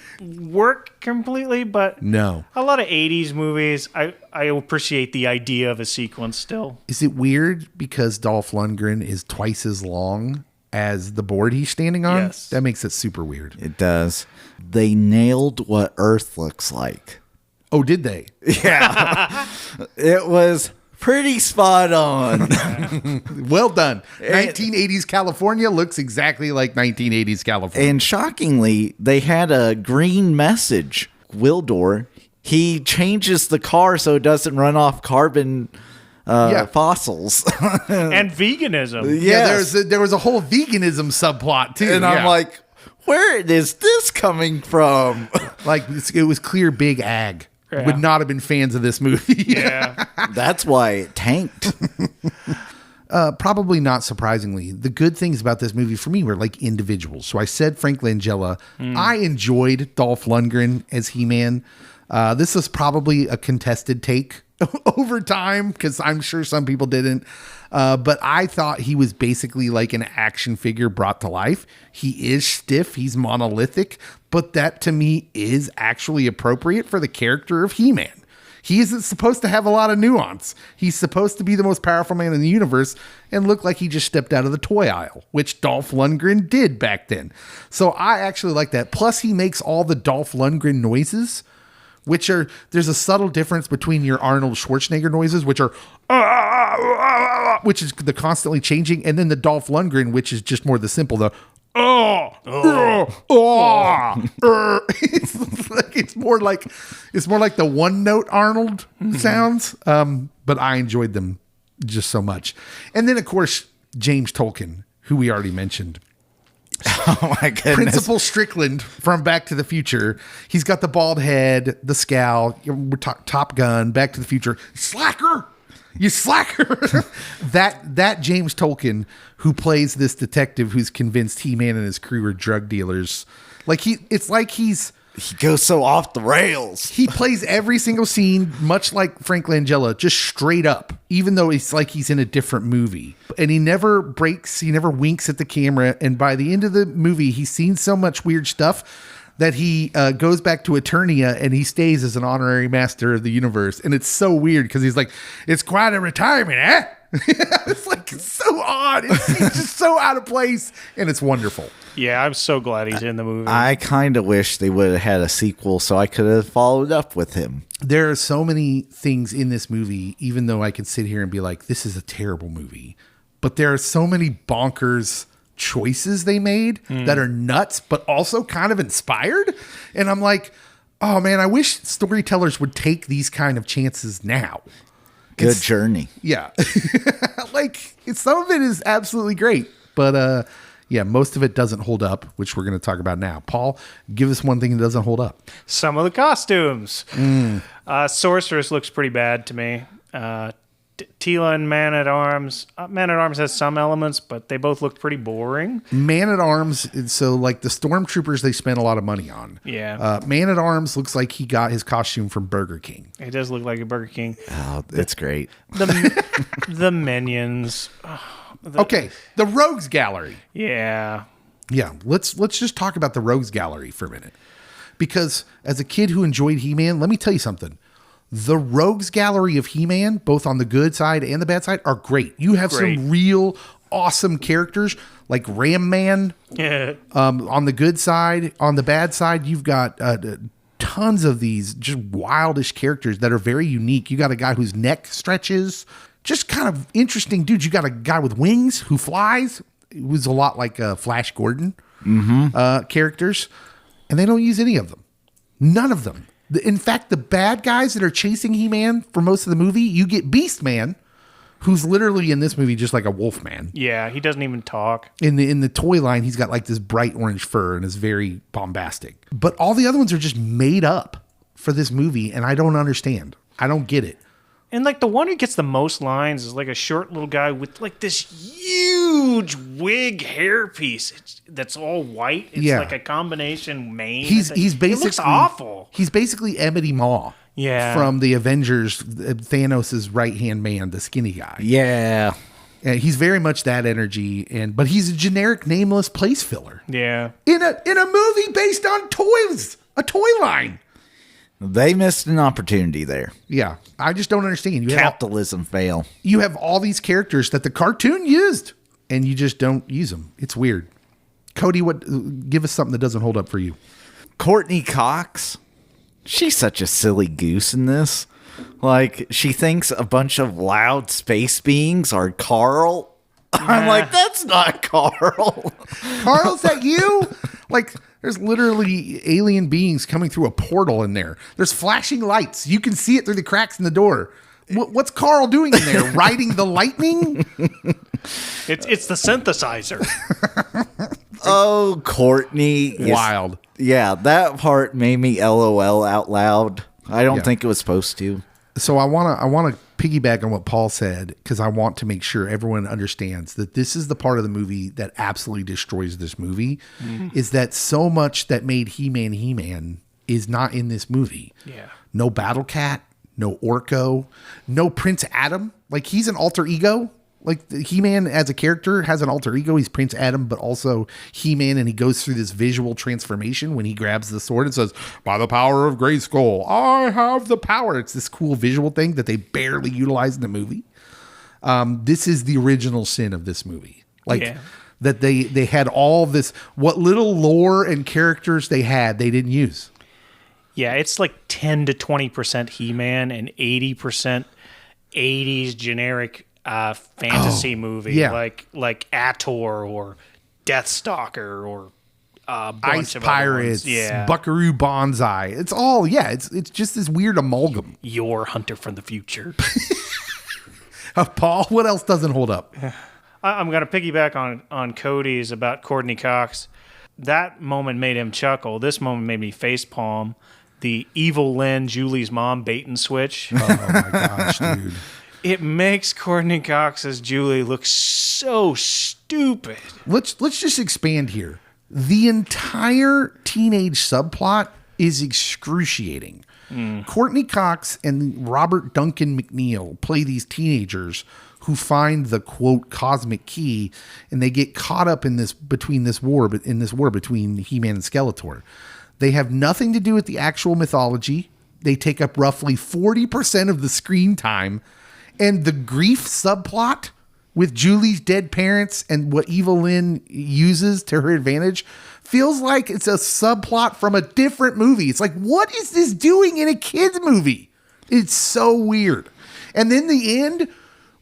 work completely, but No. a lot of 80s movies, I appreciate the idea of a sequence still. Is it weird because Dolph Lundgren is twice as long as the board he's standing on? Yes. That makes it super weird. It does. They nailed what Earth looks like. Oh, did they? Yeah. It was pretty spot on. Well done. 1980s California looks exactly like 1980s California. And shockingly, they had a green message. Gwildor, he changes the car so it doesn't run off carbon fossils. And veganism. Yes. There was a whole veganism subplot too. And I'm like, where is this coming from? like it was clear Big Ag would not have been fans of this movie. Yeah. That's why it tanked. Probably not surprisingly, the good things about this movie for me were like individuals. So I said Frank Langella. I enjoyed Dolph Lundgren as He-Man. This is probably a contested take over time because I'm sure some people didn't. But I thought he was basically like an action figure brought to life. He is stiff. He's monolithic. But that to me is actually appropriate for the character of He-Man. He isn't supposed to have a lot of nuance. He's supposed to be the most powerful man in the universe and look like he just stepped out of the toy aisle, which Dolph Lundgren did back then. So I actually like that. Plus, he makes all the Dolph Lundgren noises, there's a subtle difference between your Arnold Schwarzenegger noises, which are, which is the constantly changing, and then the Dolph Lundgren, which is just more the simple, it's more like the one note Arnold sounds. But I enjoyed them just so much. And then of course James Tolkan, who we already mentioned. Oh my goodness. Principal Strickland from Back to the Future. He's got the bald head, the scowl. We're Top Gun, Back to the Future. Slacker! You slacker! that James Tolkan, who plays this detective who's convinced He-Man and his crew are drug dealers. It's like he goes so off the rails. He plays every single scene, much like Frank Langella, just straight up, even though it's like he's in a different movie. And he never breaks, he never winks at the camera. And by the end of the movie, he's seen so much weird stuff that he goes back to Eternia and he stays as an honorary master of the universe. And it's so weird because he's like, it's quite a retirement, eh? It's so odd. He's just so out of place, and it's wonderful. Yeah, I'm so glad he's in the movie. I kind of wish they would have had a sequel so I could have followed up with him. There are so many things in this movie, even though I can sit here and be like, this is a terrible movie. But there are so many bonkers choices they made that are nuts, but also kind of inspired. And I'm like, oh man, I wish storytellers would take these kind of chances now. Good journey. Yeah. Some of it is absolutely great, but yeah, most of it doesn't hold up, which we're going to talk about now. Paul, give us one thing that doesn't hold up. Some of the costumes. Sorceress looks pretty bad to me. Tila and Man-at-Arms. Man-at-Arms has some elements, but they both look pretty boring. Man-at-Arms, so like the Stormtroopers, they spent a lot of money on. Yeah. Man-at-Arms looks like he got his costume from Burger King. It does look like a Burger King. Oh, that's great. The Minions. Okay, the Rogues Gallery. Yeah. Yeah, let's just talk about the Rogues Gallery for a minute. Because as a kid who enjoyed He-Man, let me tell you something. The Rogues Gallery of He-Man, both on the good side and the bad side, are great. You have some real awesome characters like Ram Man. Yeah. On the good side. On the bad side, you've got tons of these just wildish characters that are very unique. You got a guy whose neck stretches. Just kind of interesting dudes. You got a guy with wings who flies, who's a lot like Flash Gordon characters. And they don't use any of them. None of them. In fact, the bad guys that are chasing He-Man for most of the movie, you get Beast Man, who's literally in this movie just like a wolf man. Yeah, he doesn't even talk. In the toy line, he's got like this bright orange fur and is very bombastic. But all the other ones are just made up for this movie, and I don't understand. I don't get it. And like the one who gets the most lines is like a short little guy with like this huge wig hairpiece that's all white. It's like a combination mane. He's basically, it looks awful. He's basically Emmety Maw. Yeah. From the Avengers, Thanos' right-hand man, the skinny guy. Yeah. And he's very much that energy, but he's a generic nameless place filler. Yeah. In a movie based on toys, a toy line. They missed an opportunity there. Yeah, I just don't understand. Capitalism fail. You have all these characters that the cartoon used, and you just don't use them. It's weird. Cody, give us something that doesn't hold up for you. Courtney Cox. She's such a silly goose in this. Like, she thinks a bunch of loud space beings are Carl. I'm like, that's not Carl. Carl, is that you? Like, there's literally alien beings coming through a portal in there. There's flashing lights. You can see it through the cracks in the door. What's Carl doing in there? Riding the lightning? It's the synthesizer. Oh, Courtney. Wild. Yeah, that part made me LOL out loud. I don't think it was supposed to. So I want to piggyback on what Paul said, because I want to make sure everyone understands that this is the part of the movie that absolutely destroys this movie, is that so much that made He-Man is not in this movie. Yeah. No Battle Cat, no Orko, no Prince Adam. Like, he's an alter ego. Like, He-Man as a character has an alter ego. He's Prince Adam, but also He-Man, and he goes through this visual transformation when he grabs the sword and says, "By the power of Grayskull, I have the power." It's this cool visual thing that they barely utilize in the movie. This is the original sin of this movie. Like, that they had all this, what little lore and characters they had, they didn't use. Yeah, it's like 10 to 20% He-Man and 80% 80s generic fantasy movie, like Ator or Deathstalker or a bunch Ice of Pirates, Buckaroo Banzai. It's all it's just this weird amalgam. Your Hunter from the Future. Paul, what else doesn't hold up? I'm going to piggyback on Cody's about Courtney Cox. That moment made him chuckle. This moment made me facepalm. The evil Lynn, Julie's mom, bait and switch. Oh my gosh, dude. It makes Courtney Cox as Julie look so stupid. Let's just expand here. The entire teenage subplot is excruciating. Courtney Cox and Robert Duncan McNeil play these teenagers who find the quote cosmic key, and they get caught up in this war between He-Man and Skeletor. They have nothing to do with the actual mythology. They take up roughly 40% of the screen time, and the grief subplot with Julie's dead parents and what Evil Lynn uses to her advantage feels like it's a subplot from a different movie. It's like, what is this doing in a kid's movie? It's so weird. And then the end,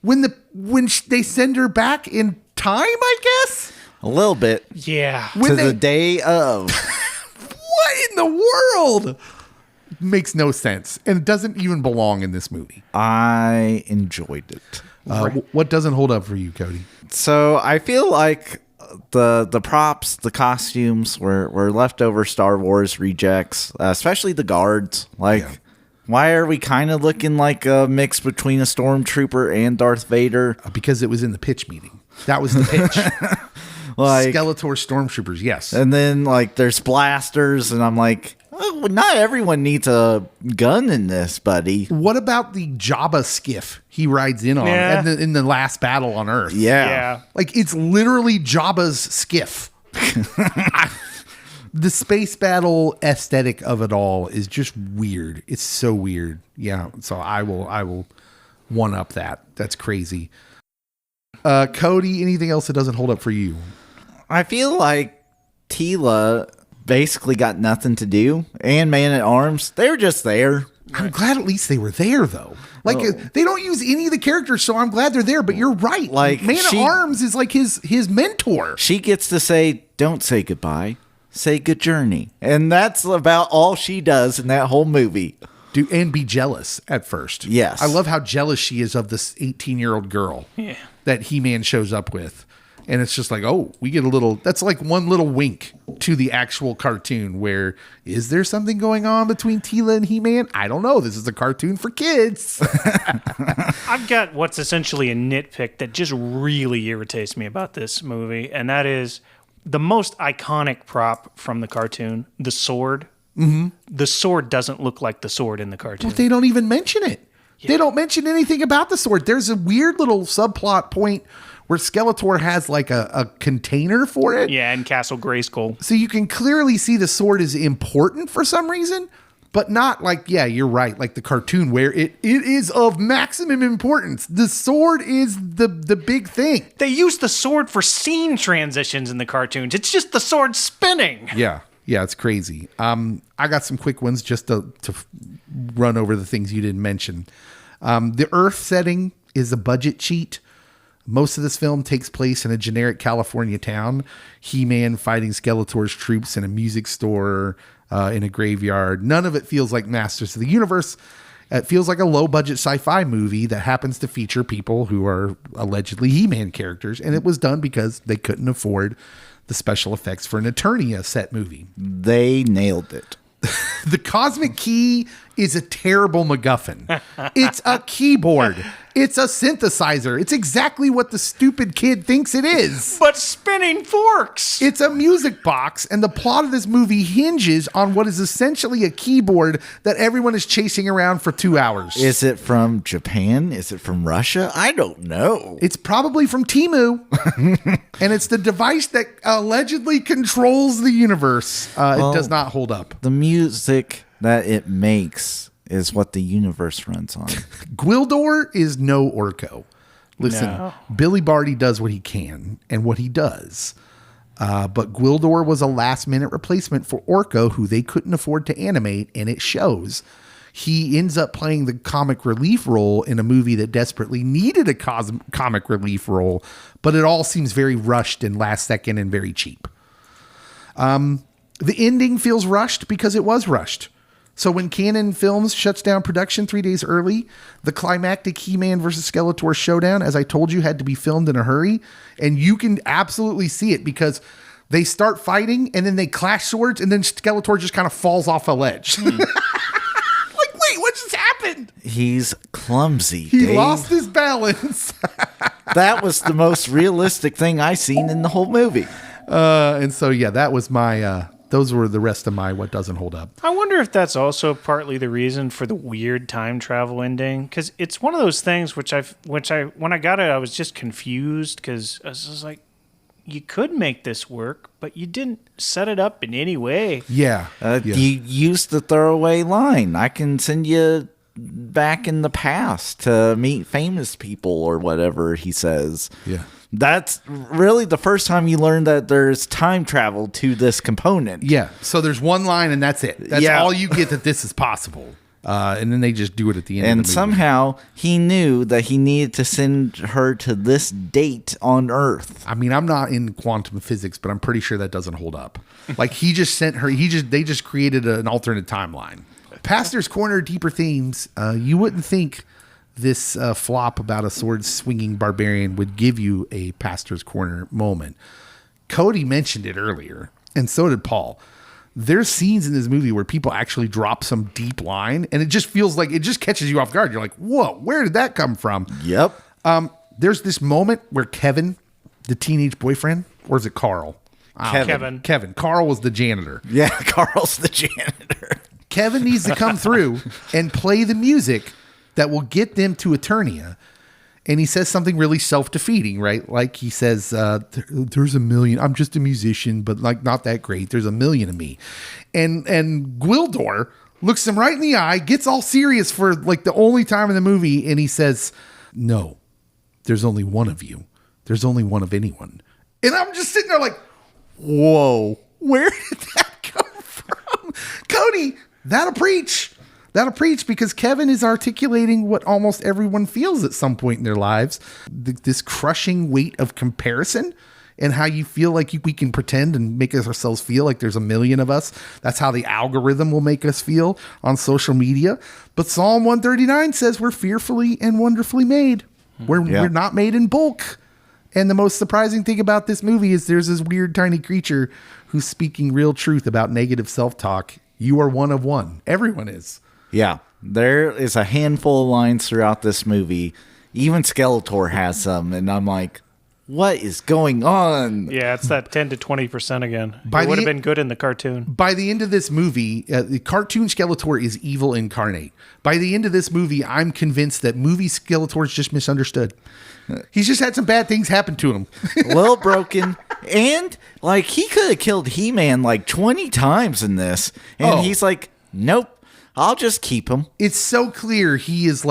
when they send her back in time, I guess? A little bit. Yeah. To the day of. What in the world? Makes no sense. And it doesn't even belong in this movie. I enjoyed it. What doesn't hold up for you, Cody? So I feel like the props, the costumes were leftover Star Wars rejects, especially the guards. Why are we kind of looking like a mix between a stormtrooper and Darth Vader? Because it was in the pitch meeting. That was the pitch. Skeletor stormtroopers, yes. And then there's blasters, and I'm like, oh, not everyone needs a gun in this, buddy. What about the Jabba skiff he rides in on in the last battle on Earth? Yeah. It's literally Jabba's skiff. The space battle aesthetic of it all is just weird. It's so weird. Yeah. So I will one up that. That's crazy. Cody, anything else that doesn't hold up for you? I feel like Tila basically got nothing to do, and Man at Arms, they were just there. I'm glad at least they were there, though. They don't use any of the characters, so I'm glad they're there. But you're right. Man at Arms is like his mentor. She gets to say, "Don't say goodbye, say good journey," and that's about all she does in that whole movie. And be jealous at first. Yes, I love how jealous she is of this 18-year-old girl that He-Man shows up with. And it's just like, oh, we get that's like one little wink to the actual cartoon where, is there something going on between Tila and He-Man? I don't know. This is a cartoon for kids. I've got what's essentially a nitpick that just really irritates me about this movie, and that is the most iconic prop from the cartoon, the sword. Mm-hmm. The sword doesn't look like the sword in the cartoon. Well, they don't even mention it. Yeah. They don't mention anything about the sword. There's a weird little subplot point where Skeletor has a container for it. Yeah, in Castle Grayskull. So you can clearly see the sword is important for some reason, but not you're right, like the cartoon where it is of maximum importance. The sword is the big thing. They use the sword for scene transitions in the cartoons. It's just the sword spinning. Yeah, it's crazy. I got some quick ones just to run over the things you didn't mention. The Earth setting is a budget cheat. Most of this film takes place in a generic California town. He-Man fighting Skeletor's troops in a music store, in a graveyard. None of it feels like Masters of the Universe. It feels like a low-budget sci-fi movie that happens to feature people who are allegedly He-Man characters. And it was done because they couldn't afford the special effects for an Eternia set movie. They nailed it. The cosmic key is a terrible MacGuffin. It's a keyboard. It's a synthesizer. It's exactly what the stupid kid thinks it is. But spinning forks. It's a music box, and the plot of this movie hinges on what is essentially a keyboard that everyone is chasing around for 2 hours. Is it from Japan? Is it from Russia? I don't know. It's probably from Temu. And it's the device that allegedly controls the universe. It does not hold up. The music that it makes is what the universe runs on. Gwildor is no Orko. Listen, Billy Barty does what he can and what he does. But Gwildor was a last-minute replacement for Orko, who they couldn't afford to animate, and it shows. He ends up playing the comic relief role in a movie that desperately needed a comic relief role, but it all seems very rushed and last second and very cheap. The ending feels rushed because it was rushed. So when Canon Films shuts down production 3 days early, the climactic He-Man versus Skeletor showdown, as I told you, had to be filmed in a hurry. And you can absolutely see it because they start fighting and then they clash swords and then Skeletor just kind of falls off a ledge. Like, wait, what just happened? He's clumsy. He Dave. lost his balance. That was the most realistic thing I seen in the whole movie. And so, yeah, that was my... those were the rest of my what doesn't hold up. I wonder if that's also partly the reason for the weird time travel ending, because it's one of those things which when I got it, I was just confused because I was just like, you could make this work, but you didn't set it up in any way. Yeah. You used the throwaway line. I can send you back in the past to meet famous people or whatever he says. Yeah. That's really the first time you learn that there's time travel to this component. Yeah. So there's one line and that's it. That's Yeah. all you get that this is possible. And then they just do it at the end And of the movie. somehow he knew that he needed to send her to this date on Earth. I mean, I'm not in quantum physics, but I'm pretty sure that doesn't hold up. Like he just sent her, they just created an alternate timeline. Pastor's Corner Deeper Themes. You wouldn't think this flop about a sword swinging barbarian would give you a Pastor's Corner moment. Cody mentioned it earlier, and so did Paul. There's scenes in this movie where people actually drop some deep line, and it just feels like it just catches you off guard. You're like, whoa, where did that come from? Yep. There's this moment where Kevin, the teenage boyfriend, or is it Carl? Kevin. Carl was the janitor. Yeah, Carl's the janitor. Kevin needs to come through and play the music that will get them to Eternia. And he says something really self-defeating, right? Like he says, there's a million. I'm just a musician, but like not that great. There's a million of me. And Gwildor looks him right in the eye, gets all serious for like the only time in the movie. And he says, no, there's only one of you. There's only one of anyone. And I'm just sitting there like, whoa, where did that come from? Cody, that'll preach. That'll preach, because Kevin is articulating what almost everyone feels at some point in their lives. This crushing weight of comparison, and how you feel like we can pretend and make ourselves feel like there's a million of us. That's how the algorithm will make us feel on social media. But Psalm 139 says we're fearfully and wonderfully made. We're not made in bulk. And the most surprising thing about this movie is there's this weird tiny creature who's speaking real truth about negative self-talk. You are one of one. Everyone is. Yeah, there is a handful of lines throughout this movie. Even Skeletor has some, and I'm like, what is going on? Yeah, it's that 10 to 20% again. By It would the- have been good in the cartoon. By the end of this movie, the cartoon Skeletor is evil incarnate. By the end of this movie, I'm convinced that movie Skeletor is just misunderstood. He's just had some bad things happen to him. A little broken. And, like, he could have killed He-Man like 20 times in this. And he's like, nope. I'll just keep him. It's so clear he is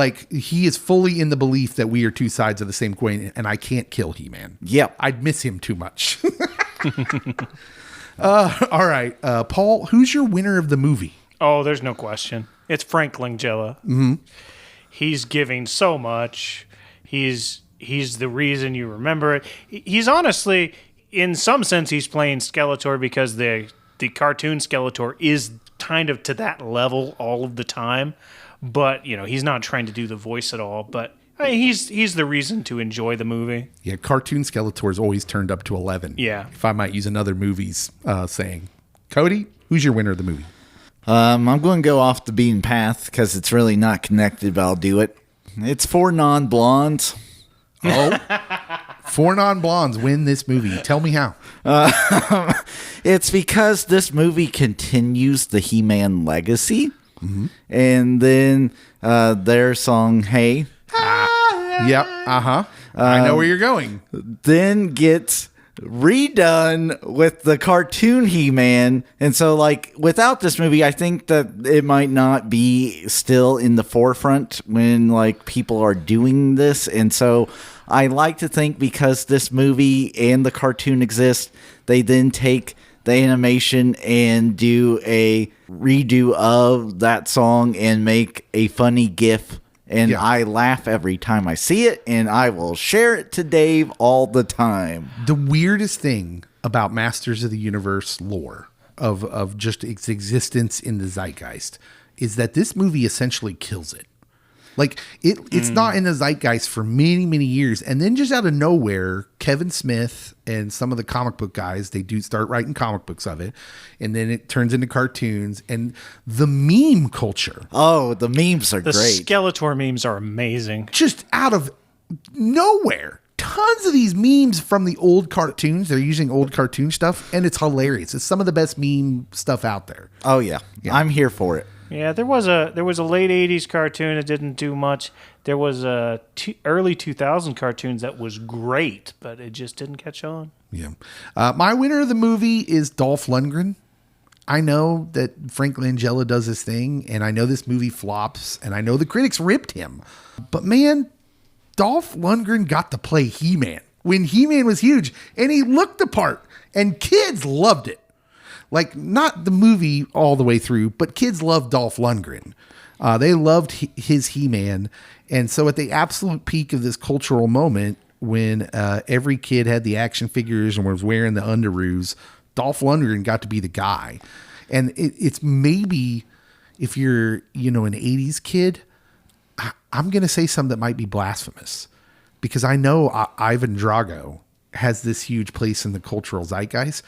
fully in the belief that we are two sides of the same coin, and I can't kill He-Man. Yep. I'd miss him too much. All right, Paul, who's your winner of the movie? Oh, there's no question. It's Frank Langella. Mm-hmm. He's giving so much. He's the reason you remember it. He's honestly, in some sense, he's playing Skeletor because the cartoon Skeletor is kind of to that level all of the time, but he's not trying to do the voice at all. But I mean, he's the reason to enjoy the movie. Yeah, cartoon Skeletor is always turned up to 11. Yeah. If I might use another movie's saying. Cody, who's your winner of the movie? I'm going to go off the beaten path because it's really not connected, but I'll do it. It's 4 non-blondes. Oh, 4 non-blondes win this movie. Tell me how. It's because this movie continues the He-Man legacy. Mm-hmm. And then their song, Hey. Yep. Uh-huh. I know where you're going. Then gets redone with the cartoon He-Man. And so, like, without this movie, I think that it might not be still in the forefront when, like, people are doing this. And so I like to think because this movie and the cartoon exist, they then take the animation and do a redo of that song and make a funny GIF. And Yeah. I laugh every time I see it, and I will share it to Dave all the time. The weirdest thing about Masters of the Universe lore of just its existence in the zeitgeist is that this movie essentially kills it. Like it's not in the zeitgeist for many, many years. And then just out of nowhere, Kevin Smith and some of the comic book guys, they do start writing comic books of it. And then it turns into cartoons and the meme culture. Oh, the memes are The great. Skeletor memes are amazing. Just out of nowhere. Tons of these memes from the old cartoons. They're using old cartoon stuff and it's hilarious. It's some of the best meme stuff out there. Oh, yeah. I'm here for it. Yeah, there was a late '80s cartoon that didn't do much. There was a early 2000 cartoons that was great, but it just didn't catch on. Yeah. My winner of the movie is Dolph Lundgren. I know that Frank Langella does his thing, and I know this movie flops, and I know the critics ripped him. But man, Dolph Lundgren got to play He-Man when He-Man was huge, and he looked the part, and kids loved it. Like, not the movie all the way through, but kids loved Dolph Lundgren. They loved his He-Man. And so at the absolute peak of this cultural moment, when every kid had the action figures and was wearing the underoos, Dolph Lundgren got to be the guy. And it's maybe, if you're, an 80s kid, I'm going to say something that might be blasphemous. Because I know Ivan Drago has this huge place in the cultural zeitgeist.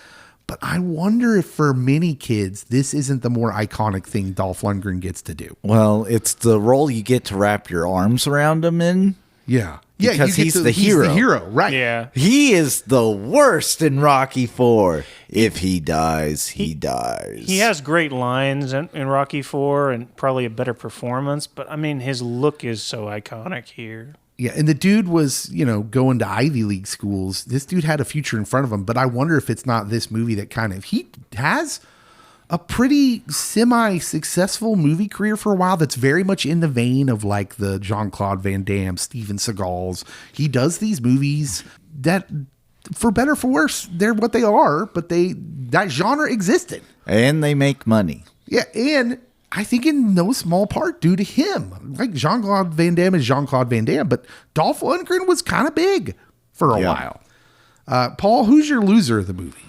But I wonder if for many kids, this isn't the more iconic thing Dolph Lundgren gets to do. Well, it's the role you get to wrap your arms around him in. Yeah. Because he's the hero. He's the hero, right. Yeah. He is the worst in Rocky 4. If he dies, he dies. He has great lines in Rocky 4 and probably a better performance, but I mean, his look is so iconic here. Yeah, and the dude was, going to Ivy League schools. This dude had a future in front of him, but I wonder if it's not this movie that he has a pretty semi-successful movie career for a while that's very much in the vein of like the Jean-Claude Van Damme, Steven Seagal's. He does these movies that, for better or for worse, they're what they are, but that genre existed. And they make money. Yeah, and I think in no small part due to him. Like Jean-Claude Van Damme is Jean-Claude Van Damme, but Dolph Lundgren was kind of big for a while. Paul, who's your loser of the movie?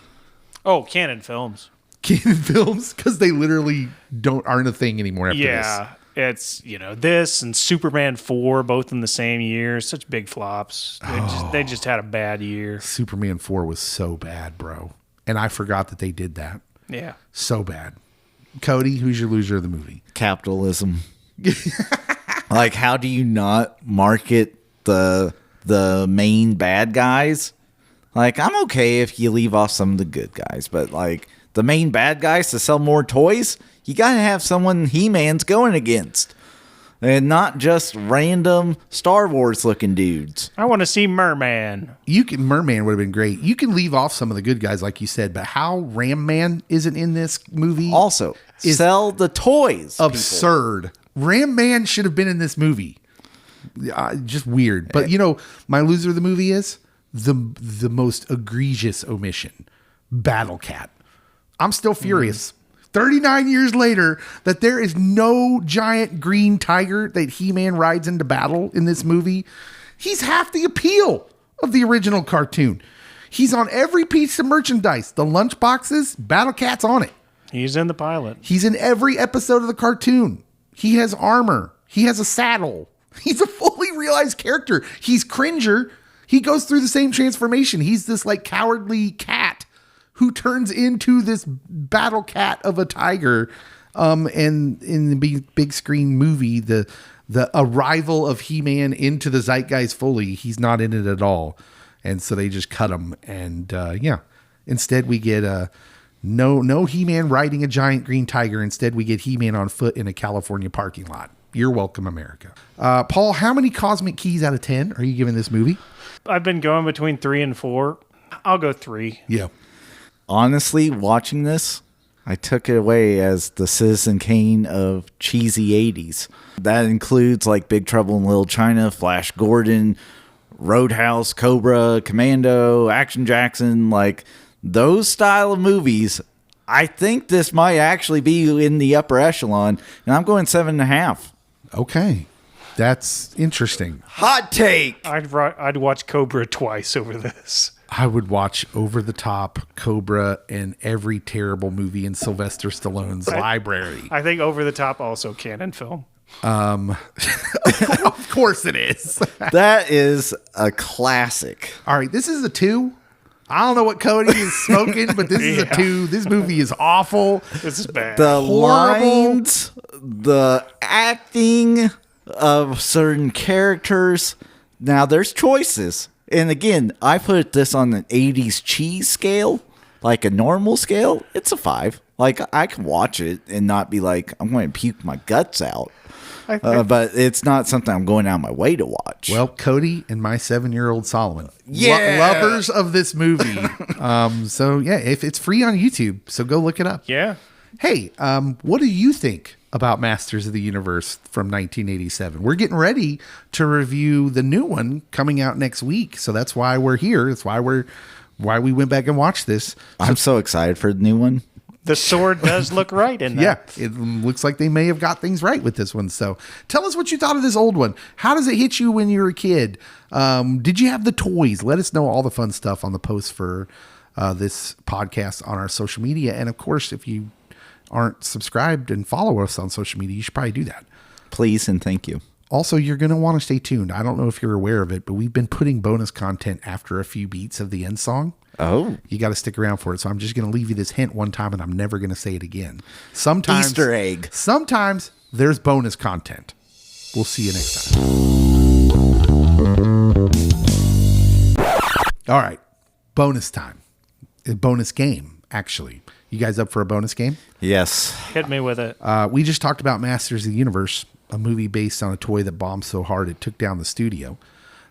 Oh, Canon Films. Canon Films? Because they literally aren't a thing anymore after this. Yeah, it's, this and Superman 4, both in the same year. Such big flops. They just had a bad year. Superman 4 was so bad, bro. And I forgot that they did that. Yeah. So bad. Cody, who's your loser of the movie? Capitalism. Like, how do you not market the main bad guys? Like, I'm okay if you leave off some of the good guys, but like the main bad guys to sell more toys, you gotta have someone He-Man's going against. And not just random Star Wars looking dudes. I want to see Merman. Merman would have been great. You can leave off some of the good guys, like you said, but how Ram Man isn't in this movie Also, is sell the toys. absurd. Ram Man should have been in this movie. Just weird. But my loser of the movie is the most egregious omission. Battle Cat. I'm still furious. 39 years later, that there is no giant green tiger that He-Man rides into battle in this movie. He's half the appeal of the original cartoon. He's on every piece of merchandise. The lunch boxes, Battle Cat's on it. He's in the pilot. He's in every episode of the cartoon. He has armor. He has a saddle. He's a fully realized character. He's Cringer. He goes through the same transformation. He's this like cowardly cat who turns into this battle cat of a tiger. And in the big screen movie, the arrival of He-Man into the zeitgeist fully, he's not in it at all. And so they just cut him. And instead we get no He-Man riding a giant green tiger. Instead we get He-Man on foot in a California parking lot. You're welcome, America. Paul, how many cosmic keys out of 10 are you giving this movie? I've been going between 3 and 4. I'll go 3. Yeah. Honestly, watching this, I took it away as the Citizen Kane of cheesy 80s. That includes like Big Trouble in Little China, Flash Gordon, Roadhouse, Cobra, Commando, Action Jackson, like those style of movies. I think this might actually be in the upper echelon, and I'm going 7.5. Okay. That's interesting. Hot take. I'd watch Cobra twice over this. I would watch Over the Top, Cobra, and every terrible movie in Sylvester Stallone's library. I think Over the Top also canon film. Of course it is. That is a classic. All right, this is a 2. I don't know what Cody is smoking, but this is a 2. This movie is awful. This is bad. The Horrible. lines, the acting of certain characters. Now, there's choices. And again, I put this on an 80s cheese scale, like a normal scale. It's a 5. Like, I can watch it and not be like, I'm going to puke my guts out. But it's not something I'm going out of my way to watch. Well, Cody and my 7-year-old Solomon. Yeah. Lovers of this movie. So, yeah, if it's free on YouTube, so go look it up. Yeah. Hey, what do you think about Masters of the Universe from 1987? We're getting ready to review the new one coming out next week. So that's why we're here. That's why we went back and watched this. I'm so excited for the new one. The sword does look right in that. Yeah, it looks like they may have got things right with this one. So tell us what you thought of this old one. How does it hit you when you were a kid? Did you have the toys? Let us know all the fun stuff on the post for this podcast on our social media. And of course, if you aren't subscribed and follow us on social media, you should probably do that. Please and thank you. Also, you're going to want to stay tuned. I don't know if you're aware of it, but we've been putting bonus content after a few beats of the end song. Oh. You got to stick around for it. So I'm just going to leave you this hint one time, and I'm never going to say it again. Sometimes Easter egg. Sometimes there's bonus content. We'll see you next time. All right. Bonus time. A bonus game, actually. You guys up for a bonus game? Yes. Hit me with it. We just talked about Masters of the Universe, a movie based on a toy that bombed so hard it took down the studio.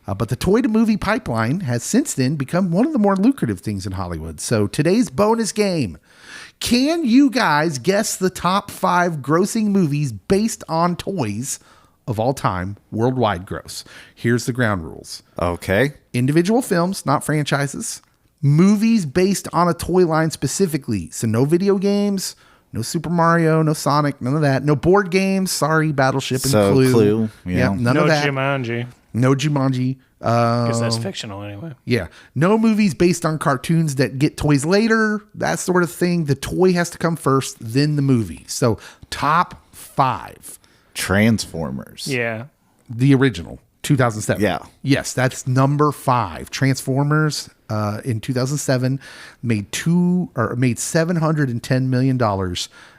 But the toy-to-movie pipeline has since then become one of the more lucrative things in Hollywood. So today's bonus game. Can you guys guess the top 5 grossing movies based on toys of all time, worldwide gross? Here's the ground rules. Okay. Individual films, not franchises. Movies based on a toy line specifically. So no video games, no Super Mario, no Sonic, none of that. No board games. Sorry, Battleship and So Clue. yeah. None No of that. Jumanji. No Jumanji. Because that's fictional anyway. Yeah. No movies based on cartoons that get toys later, that sort of thing. The toy has to come first, then the movie. So top 5. Transformers. Yeah. The original, 2007. Yeah. Yes, that's number 5. Transformers in 2007 made $710 million.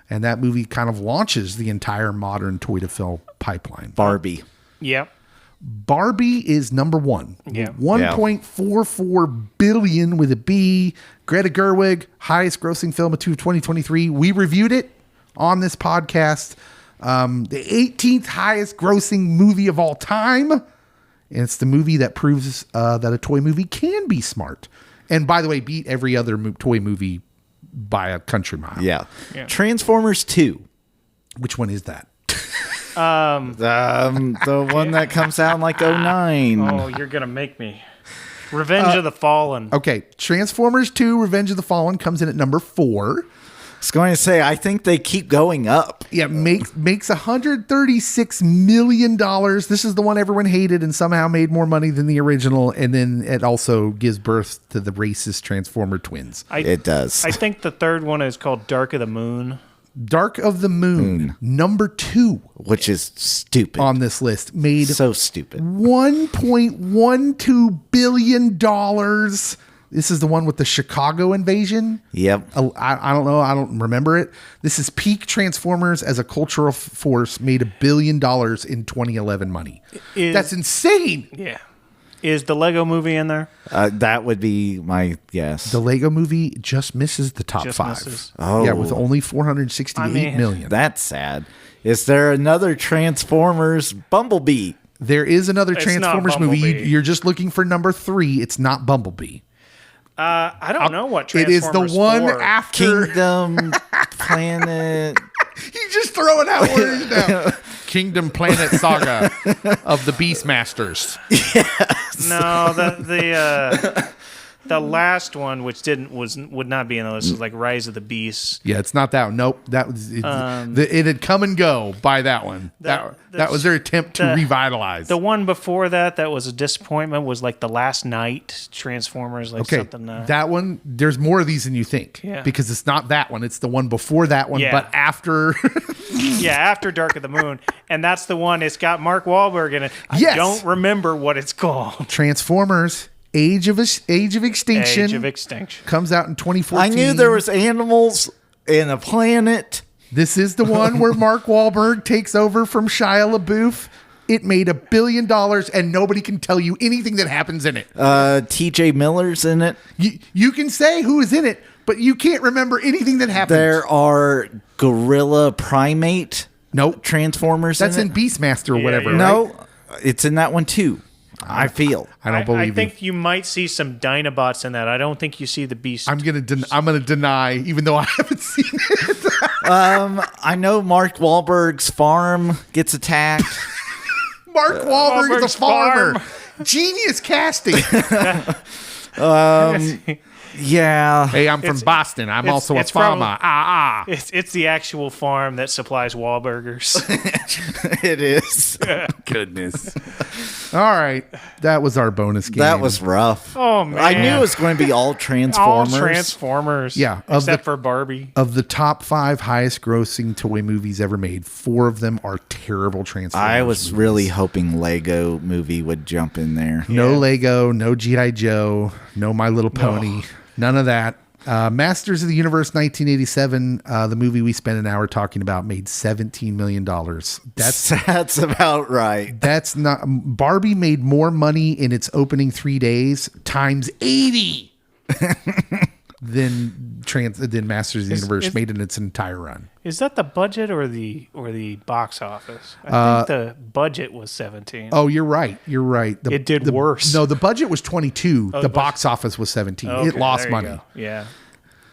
And that movie kind of launches the entire modern toy to film pipeline. Barbie. Yep. Barbie is number 1. Yeah. 1.44 billion with a B. Greta Gerwig, highest grossing film of 2023. We reviewed it on this podcast. The 18th highest grossing movie of all time. And it's the movie that proves that a toy movie can be smart. And by the way, beat every other toy movie by a country mile. Yeah. Transformers 2. Which one is that? The one that comes out in like 09. Oh, you're going to make me. Revenge of the Fallen. Okay. Transformers 2, Revenge of the Fallen comes in at number 4. I was going to say, I think they keep going up. Yeah, makes $136 million. This is the one everyone hated and somehow made more money than the original. And then it also gives birth to the racist Transformer twins. It does. I think the third one is called Dark of the Moon. Dark of the Moon, number 2 Which is stupid. on this list, made So stupid. $1.12 billion. This is the one with the Chicago invasion. Yep. I don't know. I don't remember it. This is peak Transformers as a cultural force, made $1 billion in 2011 money. That's insane. Yeah. Is the Lego movie in there? That would be my guess. The Lego movie just misses the top Just 5. misses. Oh. Yeah, with only 468 million. That's sad. Is there another Transformers Bumblebee? There is another It's Transformers not movie. Bumblebee. You're just looking for number 3. It's not Bumblebee. I don't know what It is Transformers the one 4. after. Kingdom Planet. He's just throwing out words now. Kingdom Planet Saga of the Beastmasters. No, the The last one, which would not be in the list, is like Rise of the Beasts. Yeah, it's not that one. Nope. That was it had come and go by that one. That was their attempt to revitalize. The one before that was a disappointment was like The Last Night, Transformers, like something. That one, there's more of these than you think. Yeah. Because it's not that one. It's the one before that one, Yeah. but after. Yeah, after Dark of the Moon. And that's the one. It's got Mark Wahlberg in it. Yes. I don't remember what it's called. Transformers, Age of Extinction. Age of Extinction. Comes out in 2014. I knew there was animals in a planet. This is the one where Mark Wahlberg takes over from Shia LaBeouf. It made $1 billion, and nobody can tell you anything that happens in it. T.J. Miller's in it. You can say who is in it, but you can't remember anything that happens. There are gorilla primate Transformers. That's in it. Beastmaster or whatever. yeah. No, it's in that one too. I feel. I don't believe I think you might see some Dinobots in that. I don't think you see the Beast. I'm gonna deny, even though I haven't seen it. I know Mark Wahlberg's farm gets attacked. Mark Wahlberg is Wahlberg's a farmer. farm. Genius casting. Yeah. Hey, I'm from Boston. I'm also a it's farmer. It's the actual farm that supplies Wahlburgers. It is. Goodness. All right. That was our bonus game. That was rough. Oh, man. I knew it was going to be all Transformers. All Transformers. Yeah, Except for Barbie. Of the top 5 highest grossing toy movies ever made, 4 of them are terrible Transformers. I was movies. really hoping Lego movie would jump in there. No Lego, no G.I. Joe, no My Little Pony. None of that. Masters of the Universe 1987, the movie we spent an hour talking about, made $17 million. That's about right. That's not. Barbie made more money in its opening 3 days times 80 than Masters of the Universe made in its entire run. Is that the budget or the box office? I think the budget was 17. Oh, you're right. It did worse. No, the budget was 22. The box office was 17. Okay, it lost there you money. go. Yeah.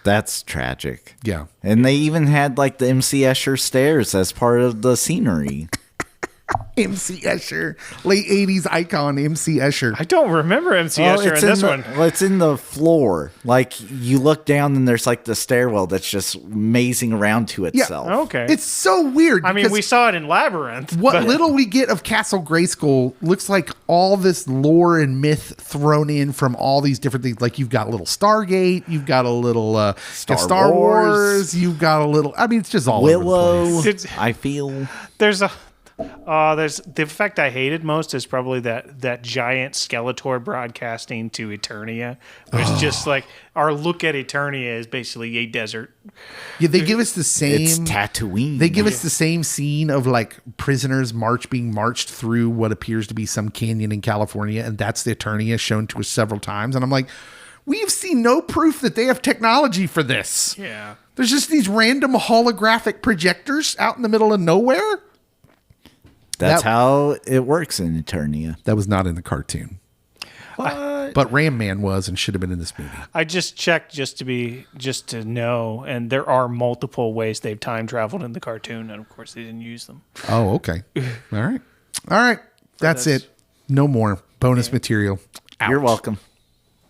That's tragic. Yeah. And they even had like the MC Escher stairs as part of the scenery. MC Escher, late 80s icon MC Escher. I don't remember MC Escher in this one. Well, it's in the floor. Like you look down and there's like the stairwell that's just mazing around to itself. Okay. It's so weird. I mean, because we saw it in Labyrinth. what but- little we get of Castle Grayskull looks like all this lore and myth thrown in from all these different things. Like you've got a little Stargate, you've got a little Star Wars, you've got a little. I mean, it's just all over the Willow. place. I feel. There's the effect I hated most is probably that giant Skeletor broadcasting to Eternia. It's just like our look at Eternia is basically a desert. Yeah, they give us the same. It's Tatooine. They give us the same scene of like prisoners being marched through what appears to be some canyon in California, and that's the Eternia shown to us several times. And I'm like, we've seen no proof that they have technology for this. Yeah. There's just these random holographic projectors out in the middle of nowhere. That's how it works in Eternia. That was not in the cartoon. But Ram Man was and should have been in this movie. I just checked just to know, and there are multiple ways they've time traveled in the cartoon, and of course they didn't use them. Oh, okay. All right. That's it. No more bonus material. Out. You're welcome.